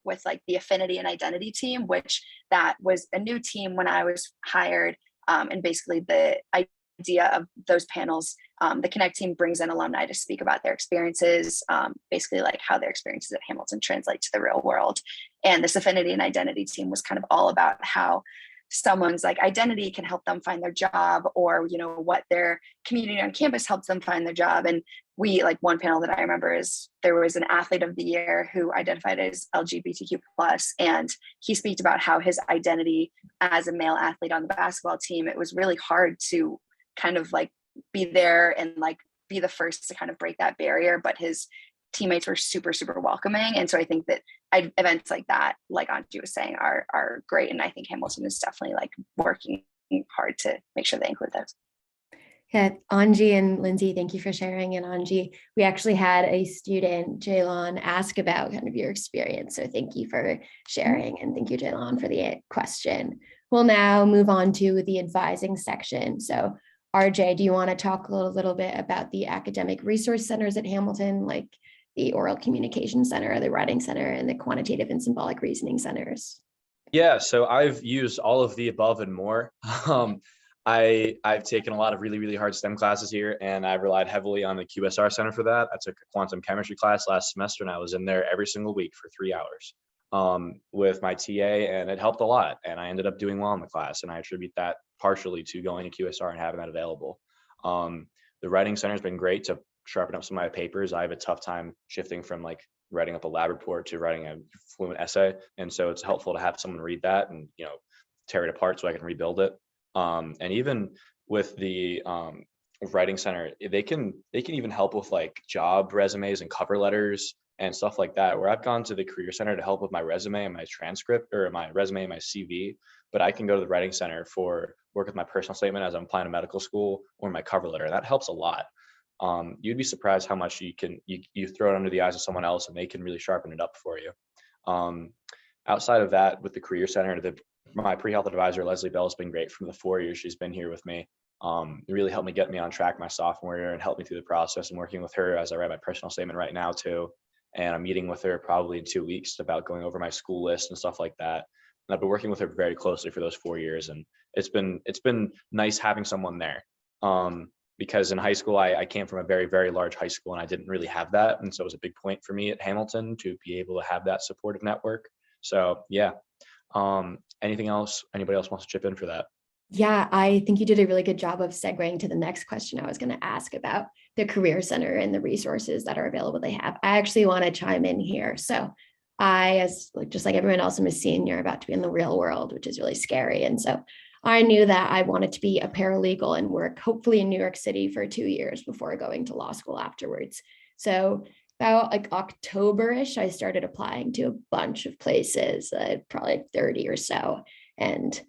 with like the affinity and identity team, which that was a new team when I was hired. And basically the idea of those panels, the Connect team brings in alumni to speak about their experiences, basically like how their experiences at Hamilton translate to the real world. And this affinity and identity team was kind of all about how someone's like identity can help them find their job, or, you know, what their community on campus helps them find their job. And we, like, one panel that I remember is there was an athlete of the year who identified as LGBTQ+, and he spoke about how his identity as a male athlete on the basketball team, it was really hard to kind of like be there and like be the first to kind of break that barrier, but his teammates were super, super welcoming. And so I think that events like that, like Anji was saying, are great. And I think Hamilton is definitely like working hard to make sure they include those. Yeah, Anji and Lindsay, thank you for sharing. And Anji, we actually had a student, Jaylon, ask about kind of your experience. So thank you for sharing, and thank you, Jaylon, for the question. We'll now move on to the advising section. So RJ, do you want to talk a little bit about the academic resource centers at Hamilton, like the Oral Communication Center, the Writing Center, and the Quantitative and Symbolic Reasoning Centers? Yeah, so I've used all of the above and more. I've taken a lot of really, really hard STEM classes here, and I relied heavily on the QSR Center for that. I took a quantum chemistry class last semester, and I was in there every single week for 3 hours with my TA, and it helped a lot. And I ended up doing well in the class, and I attribute that partially to going to QSR and having that available. The Writing Center has been great to sharpen up some of my papers. I have a tough time shifting from like writing up a lab report to writing a fluent essay, and so it's helpful to have someone read that and, you know, tear it apart so I can rebuild it. And even with the Writing Center, they can even help with like job resumes and cover letters and stuff like that, where I've gone to the Career Center to help with my resume and my transcript, or my resume and my CV, but I can go to the Writing Center for work with my personal statement as I'm applying to medical school, or my cover letter. That helps a lot. You'd be surprised how much you throw it under the eyes of someone else and they can really sharpen it up for you. Outside of that, with the Career Center, my pre-health advisor, Leslie Bell, has been great from the 4 years she's been here with me. It really helped me get me on track my sophomore year and helped me through the process, and working with her as I write my personal statement right now too. And I'm meeting with her probably in 2 weeks about going over my school list and stuff like that. And I've been working with her very closely for those 4 years, and it's been nice having someone there. Because in high school, I came from a very, very large high school, and I didn't really have that. And so it was a big point for me at Hamilton to be able to have that supportive network. So yeah. Anything else? Anybody else wants to chip in for that? Yeah, I think you did a really good job of segueing to the next question I was going to ask about the Career Center and the resources that are available they have. I actually want to chime in here. So I, as just like everyone else, I'm a senior about to be in the real world, which is really scary. And so I knew that I wanted to be a paralegal and work hopefully in New York City for 2 years before going to law school afterwards. So about like October-ish, I started applying to a bunch of places, probably like 30 or so, and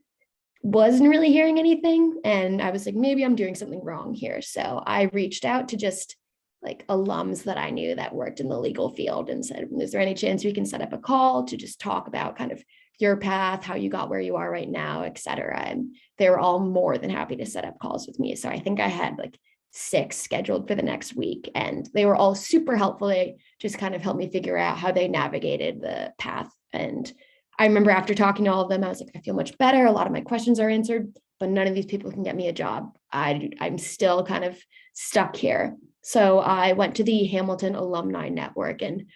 wasn't really hearing anything. And I was like, maybe I'm doing something wrong here. So I reached out to just like alums that I knew that worked in the legal field and said, is there any chance we can set up a call to just talk about kind of your path, how you got where you are right now, et cetera. And they were all more than happy to set up calls with me. So I think I had like 6 scheduled for the next week, and they were all super helpful. They just kind of helped me figure out how they navigated the path. And I remember after talking to all of them, I was like, I feel much better. A lot of my questions are answered, but none of these people can get me a job. I'm still kind of stuck here. So I went to the Hamilton Alumni Network and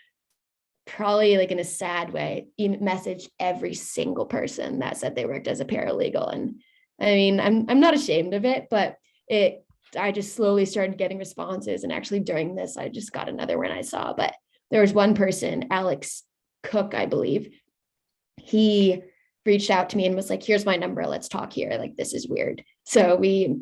probably like in a sad way, messaged every single person that said they worked as a paralegal. And I mean, I'm not ashamed of it, but I just slowly started getting responses. And actually during this, I just got another one I saw, but there was one person, Alex Cook, I believe. He reached out to me and was like, here's my number. Let's talk here. Like, this is weird. So we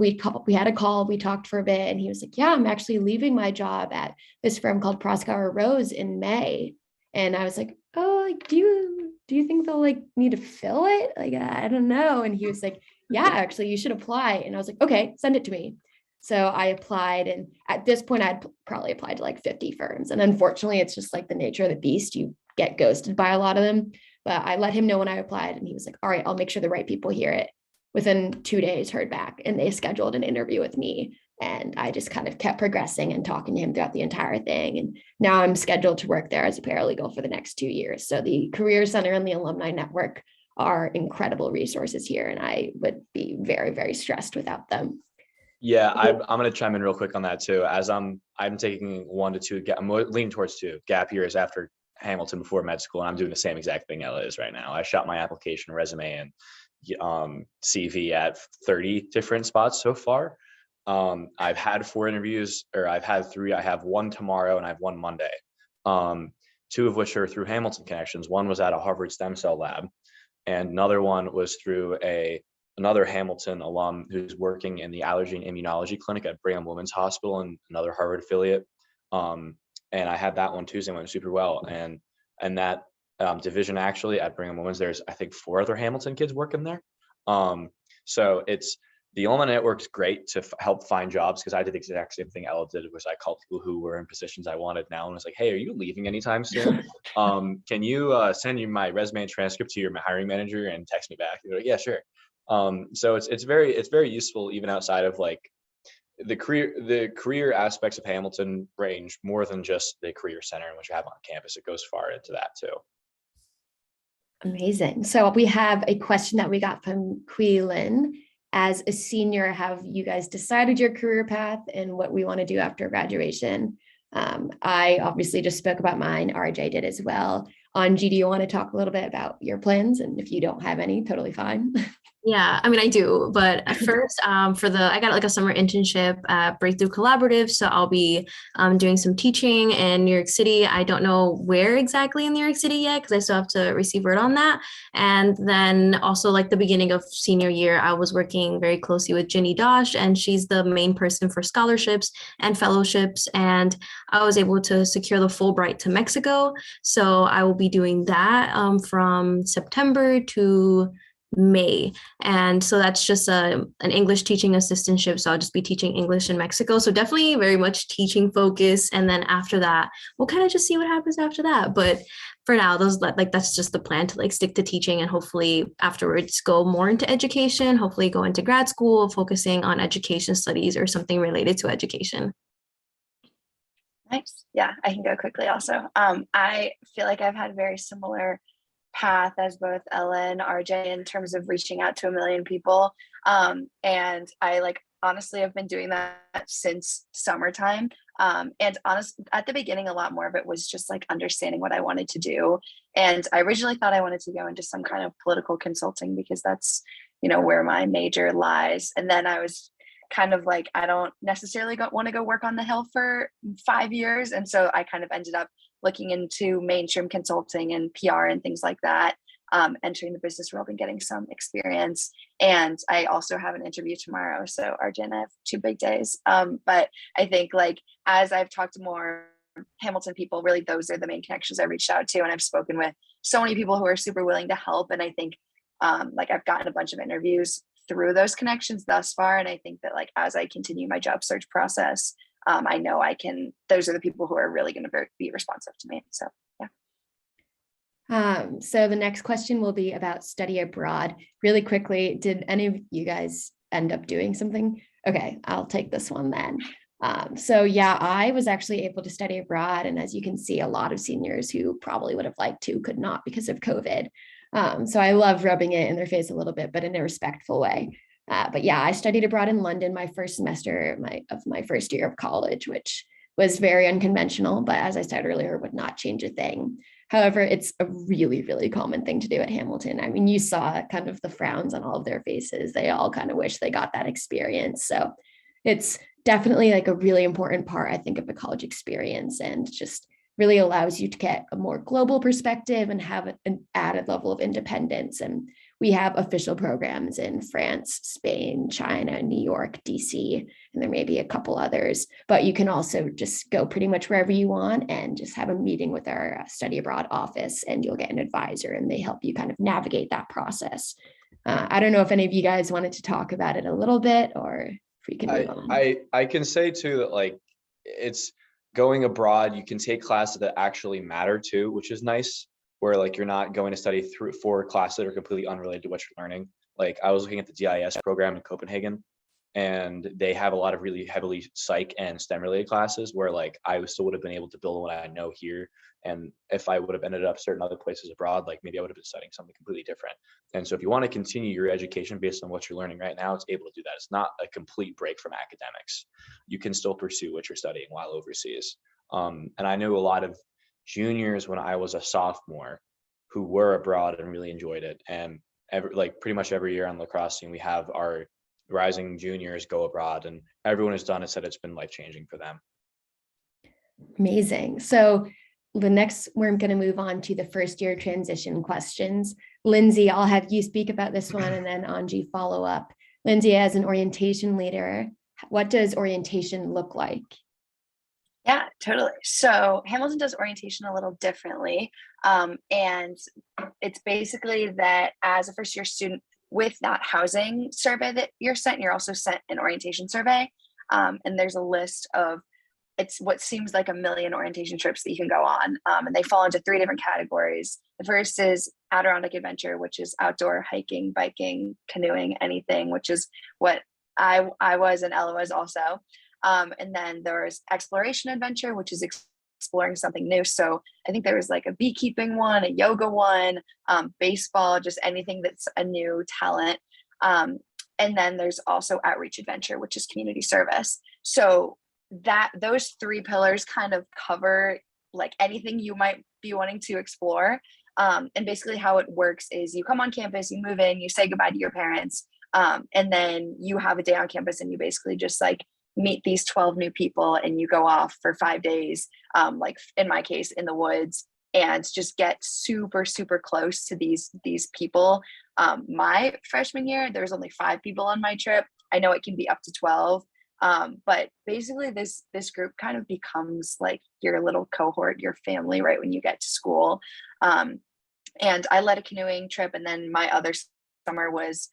had a call, we talked for a bit, and he was like, yeah, I'm actually leaving my job at this firm called Proskauer Rose in May. And I was like, oh, like, do you think they'll like need to fill it? Like, I don't know. And he was like, yeah, actually you should apply. And I was like, okay, send it to me. So I applied, and at this point I'd probably applied to like 50 firms. And unfortunately, it's just like the nature of the beast. You get ghosted by a lot of them. But I let him know when I applied, and he was like, all right, I'll make sure the right people hear it. Within 2 days, heard back, and they scheduled an interview with me. And I just kind of kept progressing and talking to him throughout the entire thing. And now I'm scheduled to work there as a paralegal for the next 2 years. So the Career Center and the Alumni Network are incredible resources here. And I would be very, very stressed without them. Yeah, I'm going to chime in real quick on that too. As I'm taking 1 to 2, I'm leaning towards 2 gap years after Hamilton before med school. And I'm doing the same exact thing Ella is right now. I shot my application, resume, and CV at 30 different spots so far. I've had 4 interviews, or I've had 3. I have 1 tomorrow and I have 1 Monday. 2 of which are through Hamilton connections. 1 was at a Harvard stem cell lab, and another one was through another Hamilton alum who's working in the allergy and immunology clinic at Brigham Women's Hospital, and another Harvard affiliate. And I had that one Tuesday, went super well. And that division actually at Brigham Women's, there's I think 4 other Hamilton kids working there. So it's the alumni network's great to help find jobs, because I did the exact same thing Ella did, was I called people who were in positions I wanted now and was like, hey, are you leaving anytime soon? Can you send you my resume and transcript to your hiring manager and text me back? You're like, yeah, sure. So it's very useful even outside of like the career aspects of Hamilton range more than just the career center in which you have on campus. It goes far into that too. Amazing. So we have a question that we got from Quilin. As a senior, have you guys decided your career path and what we want to do after graduation? I obviously just spoke about mine. RJ did as well. Anji, do you want to talk a little bit about your plans? And if you don't have any, totally fine. Yeah, I mean, I do, but at first, I got like a summer internship at Breakthrough Collaborative. So I'll be doing some teaching in New York City. I don't know where exactly in New York City yet, because I still have to receive word on that. And then also like the beginning of senior year, I was working very closely with Ginny Dosh, and she's the main person for scholarships and fellowships. And I was able to secure the Fulbright to Mexico. So I will be doing that from September to May. And so that's just an English teaching assistantship. So I'll just be teaching English in Mexico. So definitely very much teaching focus. And then after that, we'll kind of just see what happens after that. But for now, that's just the plan, to like stick to teaching, and hopefully afterwards go more into education, hopefully go into grad school, focusing on education studies or something related to education. Nice. Yeah, I can go quickly also. I feel like I've had a very similar path as both Ella and RJ in terms of reaching out to 1 million people. And I honestly have been doing that since summertime. And honestly, at the beginning, a lot more of it was just like understanding what I wanted to do. And I originally thought I wanted to go into some kind of political consulting, because that's, where my major lies. And then I was kind of like, I don't necessarily want to go work on the Hill for 5 years. And so I kind of ended up looking into mainstream consulting and PR and things like that, entering the business world and getting some experience. And I also have an interview tomorrow. So RJ and I have 2 big days. But I think as I've talked to more Hamilton people, really those are the main connections I reached out to. And I've spoken with so many people who are super willing to help. And I think I've gotten a bunch of interviews through those connections thus far. And I think that as I continue my job search process, I know those are the people who are really going to be responsive to me. So, yeah. So the next question will be about study abroad. Really quickly, did any of you guys end up doing something? Okay, I'll take this one then. So yeah, I was actually able to study abroad. And as you can see, a lot of seniors who probably would have liked to could not because of COVID. So I love rubbing it in their face a little bit, but in a respectful way. But yeah, I studied abroad in London my first semester of my first year of college, which was very unconventional, but as I said earlier, would not change a thing. However, it's a really, really common thing to do at Hamilton. I mean, you saw kind of the frowns on all of their faces. They all kind of wish they got that experience. So it's definitely a really important part, I think, of the college experience, and just really allows you to get a more global perspective and have an added level of independence. And we have official programs in France, Spain, China, New York, DC, and there may be a couple others, but you can also just go pretty much wherever you want and just have a meeting with our study abroad office, and you'll get an advisor and they help you kind of navigate that process. I don't know if any of you guys wanted to talk about it a little bit, or if we can move on. I can say too that it's going abroad, you can take classes that actually matter too, which is nice, where you're not going to study through 4 classes that are completely unrelated to what you're learning. I was looking at the DIS program in Copenhagen, and they have a lot of really heavily psych and STEM related classes where like I still would have been able to build what I know here. And if I would have ended up certain other places abroad, like maybe I would have been studying something completely different. And so if you want to continue your education based on what you're learning right now, it's able to do that. It's not a complete break from academics. You can still pursue what you're studying while overseas. And I knew a lot of juniors when I was a sophomore who were abroad and really enjoyed it. And pretty much every year on lacrosse team, we have our rising juniors go abroad, and everyone who's done it said it's been life-changing for them. Amazing. So the next, we're going to move on to the first year transition questions. Lindsay, I'll have you speak about this one and then Anji follow up. Lindsay, as an orientation leader, what does orientation look like? Yeah, totally. So Hamilton does orientation a little differently. And it's basically that as a first year student, with that housing survey that you're sent, you're also sent an orientation survey. And there's a list of, it's what seems like a million orientation trips that you can go on. And they fall into 3 different categories. The first is Adirondack Adventure, which is outdoor hiking, biking, canoeing, anything, which is what I was and Ella was also. And then there's Exploration Adventure, which is exploring something new. So I think there was like a beekeeping one, a yoga one, baseball, just anything that's a new talent. And then there's also Outreach Adventure, which is community service. So those 3 pillars kind of cover like anything you might be wanting to explore. And basically how it works is you come on campus, you move in, you say goodbye to your parents, and then you have a day on campus and you basically just like meet these 12 new people and you go off for 5 days, like in my case, in the woods, and just get super, super close to these people. My freshman year, there was only 5 people on my trip. I know it can be up to 12. But basically this group kind of becomes like your little cohort, your family, right when you get to school. And I led a canoeing trip, and then my other summer was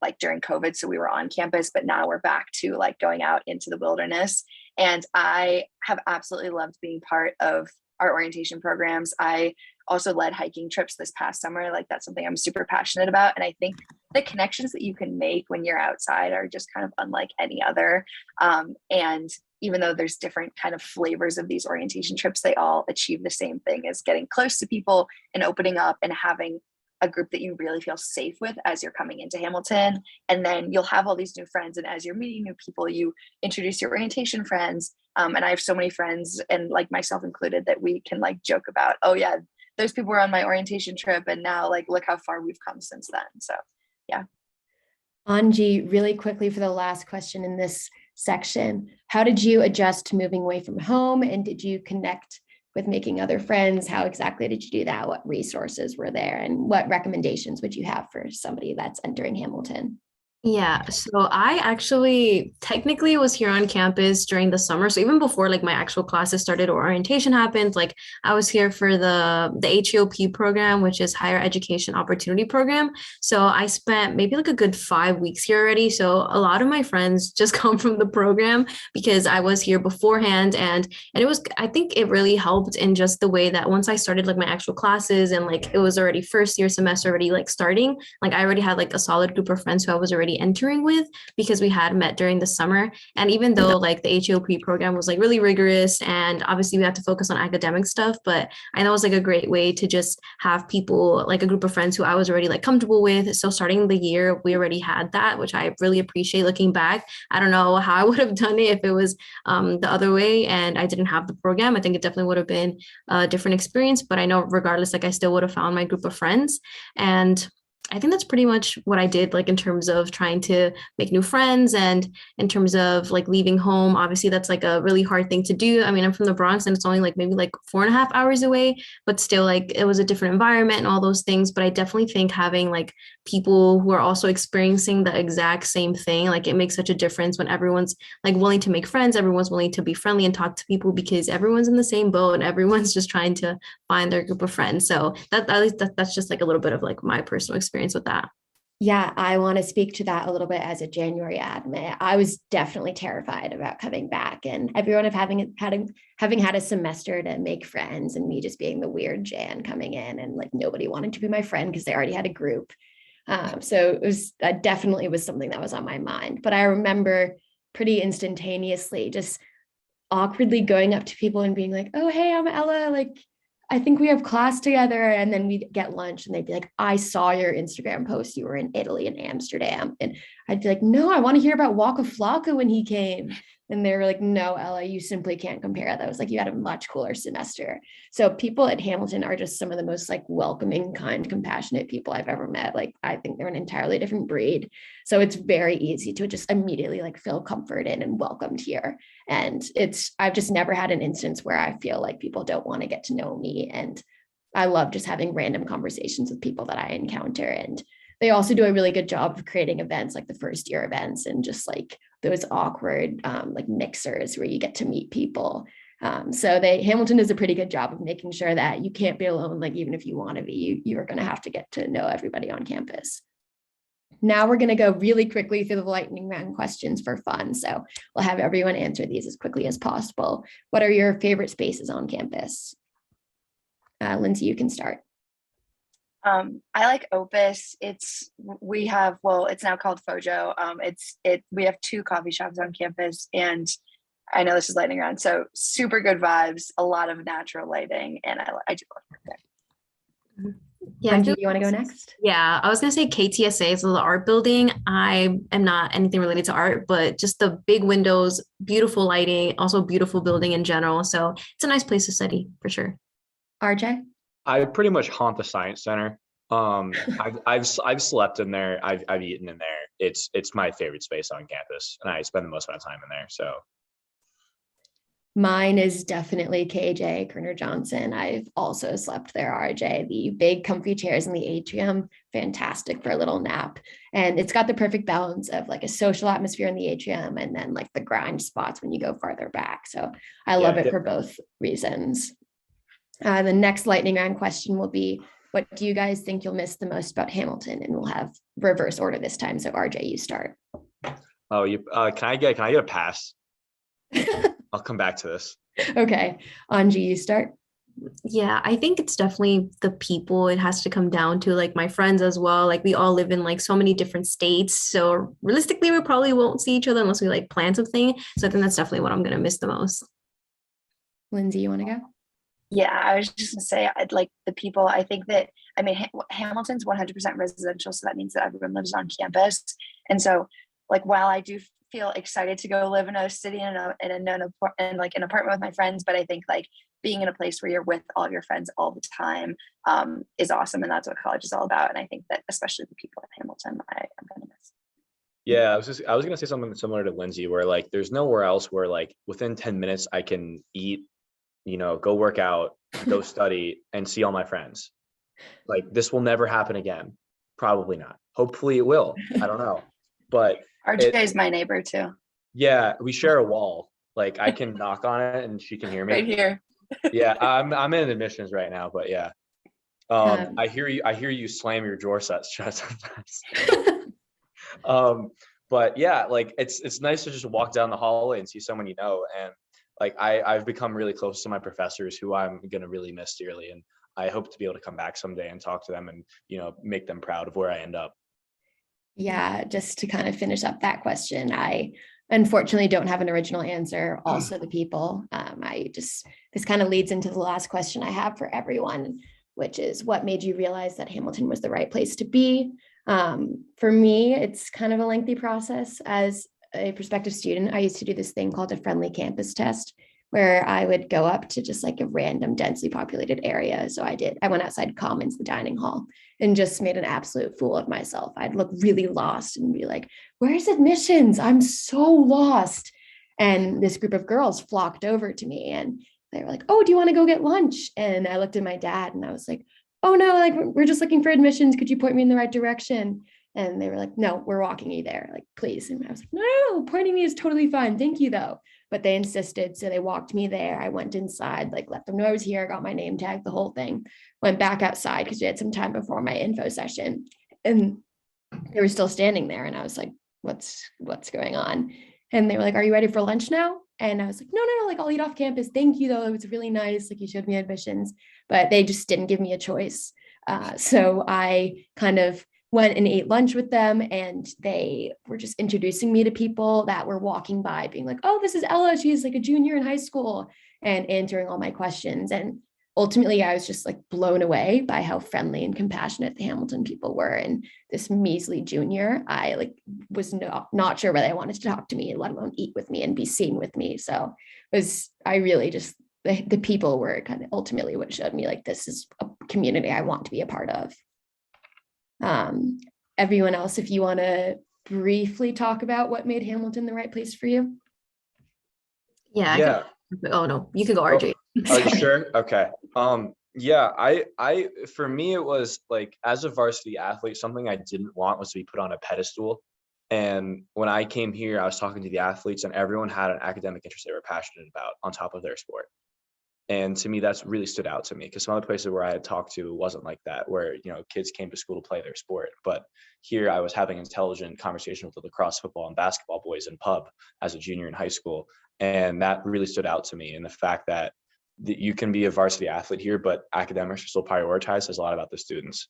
like during COVID, so we were on campus, but now we're back to like going out into the wilderness. And I have absolutely loved being part of our orientation programs. I also led hiking trips this past summer. Like that's something I'm super passionate about. And I think the connections that you can make when you're outside are just kind of unlike any other. And even though there's different kind of flavors of these orientation trips, they all achieve the same thing as getting close to people and opening up and having a group that you really feel safe with as you're coming into Hamilton. And then you'll have all these new friends. And as you're meeting new people, you introduce your orientation friends. And I have so many friends, and like myself included, that we can like joke about, oh yeah, those people were on my orientation trip, and now like look how far we've come since then. So yeah. Anji, really quickly for the last question in this section, how did you adjust to moving away from home, and did you connect with making other friends? How exactly did you do that? What resources were there, and what recommendations would you have for somebody that's entering Hamilton? Yeah, so I actually technically was here on campus during the summer. So even before like my actual classes started or orientation happened, like I was here for the HEOP program, which is Higher Education Opportunity Program. So I spent maybe like a good 5 weeks here already. So a lot of my friends just come from the program because I was here beforehand, and it was, I think it really helped in just the way that once I started like my actual classes and like it was already first year semester already like starting, like I already had like a solid group of friends who I was already entering with because we had met during the summer. And even though like the HEOP program was like really rigorous and obviously we had to focus on academic stuff, but I know it was like a great way to just have people, like a group of friends who I was already like comfortable with. So starting the year, we already had that, which I really appreciate looking back. I don't know how I would have done it if it was the other way and I didn't have the program. I think it definitely would have been a different experience, but I know regardless, like I still would have found my group of friends. And I think that's pretty much what I did, like in terms of trying to make new friends and in terms of like leaving home. Obviously, that's like a really hard thing to do. I mean, I'm from the Bronx and it's only like maybe like 4.5 hours away, but still like it was a different environment and all those things. But I definitely think having like people who are also experiencing the exact same thing, like it makes such a difference when everyone's like willing to make friends, everyone's willing to be friendly and talk to people because everyone's in the same boat and everyone's just trying to find their group of friends. So that's just like a little bit of like my personal experience with that. Yeah, I want to speak to that a little bit as a January admit. I was definitely terrified about coming back, and everyone of having had a semester to make friends, and me just being the weird Jan coming in and like nobody wanted to be my friend because they already had a group. So it was definitely was something that was on my mind. But I remember pretty instantaneously just awkwardly going up to people and being like, oh, hey, I'm Ella. Like, I think we have class together. And then we'd get lunch and they'd be like, I saw your Instagram post. You were in Italy and Amsterdam. And I'd be like, no, I want to hear about Waka Flocka when he came. And they were like, no, Ella, you simply can't compare those. Like, you had a much cooler semester. So people at Hamilton are just some of the most like welcoming, kind, compassionate people I've ever met. Like, I think they're an entirely different breed. So it's very easy to just immediately like feel comforted and welcomed here. And I've just never had an instance where I feel like people don't want to get to know me. And I love just having random conversations with people that I encounter. And they also do a really good job of creating events like the first year events and just like those awkward like mixers where you get to meet people. So Hamilton does a pretty good job of making sure that you can't be alone. Like, even if you want to be, you're going to have to get to know everybody on campus. Now we're going to go really quickly through the lightning round questions for fun. So we'll have everyone answer these as quickly as possible. What are your favorite spaces on campus? Lindsay, you can start. I like Opus. It's now called Fojo. We have 2 coffee shops on campus, and I know this is lightning round, so super good vibes, a lot of natural lighting, and I do love work there. Yeah, Do you want to go next? Yeah, I was gonna say KTSA, so the art building. I am not anything related to art, but just the big windows, beautiful lighting, also beautiful building in general. So it's a nice place to study for sure. RJ? I pretty much haunt the science center. I've slept in there. I've eaten in there. It's my favorite space on campus, and I spend the most amount of time in there. So mine is definitely KJ, Kerner Johnson. I've also slept there, RJ. The big comfy chairs in the atrium, fantastic for a little nap. And it's got the perfect balance of like a social atmosphere in the atrium and then like the grind spots when you go farther back. So I love it for both reasons. The next lightning round question will be, what do you guys think you'll miss the most about Hamilton? And we'll have reverse order this time. So RJ, you start. Oh, can I get a pass? I'll come back to this. Okay. Anji, you start. Yeah, I think it's definitely the people. It has to come down to like my friends as well. Like, we all live in like so many different states. So realistically, we probably won't see each other unless we like plan something. So I think that's definitely what I'm going to miss the most. Lindsay, you want to go? Yeah, I was just gonna say, I'd like the people. I think that, Hamilton's 100% residential, so that means that everyone lives on campus. And so, like, while I do feel excited to go live in a city and like an apartment with my friends, but I think like being in a place where you're with all of your friends all the time is awesome, and that's what college is all about. And I think that especially the people in Hamilton, I'm gonna miss. Yeah, I was gonna say something similar to Lindsay, where like there's nowhere else where like within 10 minutes I can eat, go work out, go study, and see all my friends. Like, this will never happen again. Probably not. Hopefully it will. I don't know. But RJ is my neighbor too. Yeah, we share a wall. Like, I can knock on it and she can hear me. Right here. Yeah, I'm in admissions right now, but yeah. I hear you slam your drawer sets shut sometimes. But yeah, like it's nice to just walk down the hallway and see someone and like I've become really close to my professors who I'm gonna really miss dearly, and I hope to be able to come back someday and talk to them and make them proud of where I end up. Yeah, just to kind of finish up that question, I unfortunately don't have an original answer. Also, the people. This kind of leads into the last question I have for everyone, which is, what made you realize that Hamilton was the right place to be? For me, it's kind of a lengthy process. As a prospective student, I used to do this thing called a friendly campus test, where I would go up to just like a random densely populated area. So I went outside Commons, the dining hall, and just made an absolute fool of myself. I'd look really lost and be like, where's admissions? I'm so lost. And this group of girls flocked over to me and they were like, oh, do you want to go get lunch? And I looked at my dad and I was like, oh no, like we're just looking for admissions. Could you point me in the right direction? And they were like, no, we're walking you there, like, please. And I was like, no, pointing me is totally fine. Thank you though. But they insisted. So they walked me there. I went inside, like let them know I was here, got my name tag, the whole thing, went back outside because we had some time before my info session. And they were still standing there. And I was like, what's going on? And they were like, are you ready for lunch now? And I was like, no, like I'll eat off campus. Thank you though. It was really nice. Like you showed me admissions, but they just didn't give me a choice. So I kind of went and ate lunch with them, and they were just introducing me to people that were walking by being like, oh, this is Ella. She's like a junior in high school, and answering all my questions. And ultimately, I was just like blown away by how friendly and compassionate the Hamilton people were. And this measly junior, I like was not sure whether I wanted to talk to me, let alone eat with me and be seen with me. So I really just, the people were kind of ultimately what showed me like, this is a community I want to be a part of. Everyone else, if you want to briefly talk about what made Hamilton the right place for you. Yeah. Oh no, you can go, RJ. Are you sure? Okay. Yeah, I for me, it was like, as a varsity athlete, something I didn't want was to be put on a pedestal. And when I came here, I was talking to the athletes, and everyone had an academic interest they were passionate about on top of their sport. And to me, that's really stood out to me, because some other places where I had talked to wasn't like that, where, kids came to school to play their sport. But here I was having intelligent conversation with the lacrosse, football, and basketball boys in pub as a junior in high school. And that really stood out to me. And the fact that you can be a varsity athlete here, but academics are still prioritized, says a lot about the students.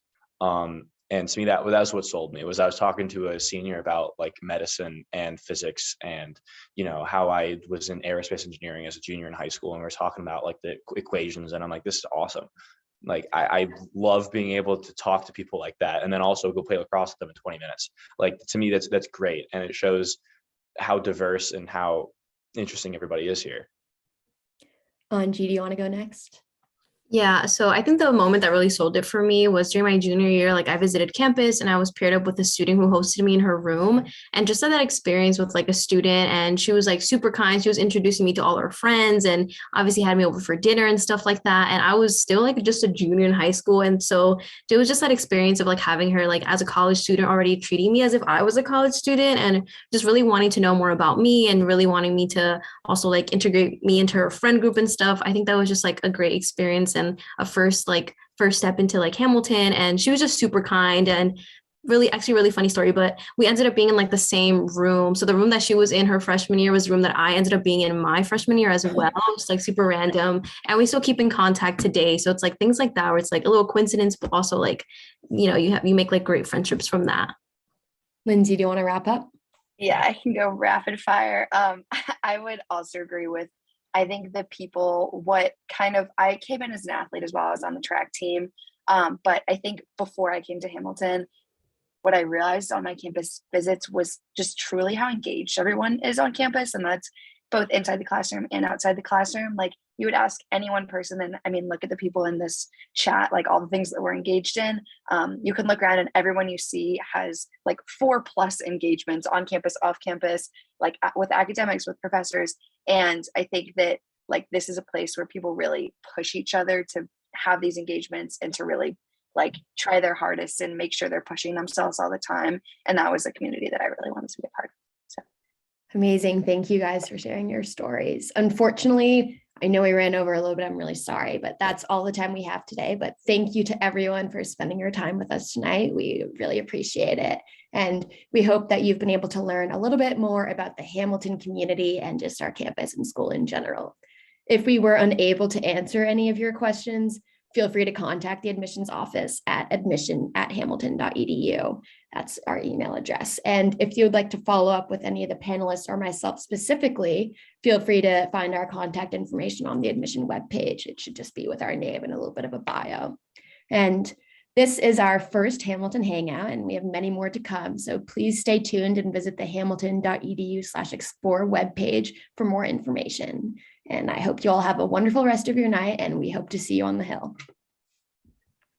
And to me, that was what sold me. I was talking to a senior about like medicine and physics, and how I was in aerospace engineering as a junior in high school, and we were talking about like the equations, and I'm like, this is awesome. Like I love being able to talk to people like that, and then also go play lacrosse with them in 20 minutes. Like, to me, that's great, and it shows how diverse and how interesting everybody is here. Anji, do you want to go next? Yeah, so I think the moment that really sold it for me was during my junior year. Like, I visited campus and I was paired up with a student who hosted me in her room, and just had that experience with like a student, and she was like super kind. She was introducing me to all her friends, and obviously had me over for dinner and stuff like that. And I was still like just a junior in high school. And so it was just that experience of like having her like as a college student already treating me as if I was a college student, and just really wanting to know more about me, and really wanting me to also like integrate me into her friend group and stuff. I think that was just like a great experience, and a first step into like Hamilton. And she was just super kind, and really funny story, but we ended up being in like the same room. So the room that she was in her freshman year was the room that I ended up being in my freshman year as well. Just like super random, and we still keep in contact today. So it's like things like that where it's like a little coincidence, but also like, you make like great friendships from that. Lindsay, do you want to wrap up? Yeah, I can go rapid fire. I would also agree with, I think the people, I came in as an athlete as well. I was on the track team. But I think before I came to Hamilton, what I realized on my campus visits was just truly how engaged everyone is on campus. And that's both inside the classroom and outside the classroom. Like, you would ask any one person, and I mean, look at the people in this chat, like all the things that we're engaged in. You can look around and everyone you see has like 4+ engagements on campus, off campus, like with academics, with professors. And I think that like this is a place where people really push each other to have these engagements and to really like try their hardest and make sure they're pushing themselves all the time. And that was a community that I really wanted to be a part of. So amazing. Thank you guys for sharing your stories. Unfortunately, I know we ran over a little bit. I'm really sorry, but that's all the time we have today. But thank you to everyone for spending your time with us tonight. We really appreciate it. And we hope that you've been able to learn a little bit more about the Hamilton community and just our campus and school in general. If we were unable to answer any of your questions, feel free to contact the admissions office at admission@hamilton.edu. That's our email address. And if you would like to follow up with any of the panelists or myself specifically, feel free to find our contact information on the admission webpage. It should just be with our name and a little bit of a bio. And this is our first Hamilton Hangout, and we have many more to come. So please stay tuned and visit the hamilton.edu/explore webpage for more information. And I hope you all have a wonderful rest of your night, and we hope to see you on the Hill.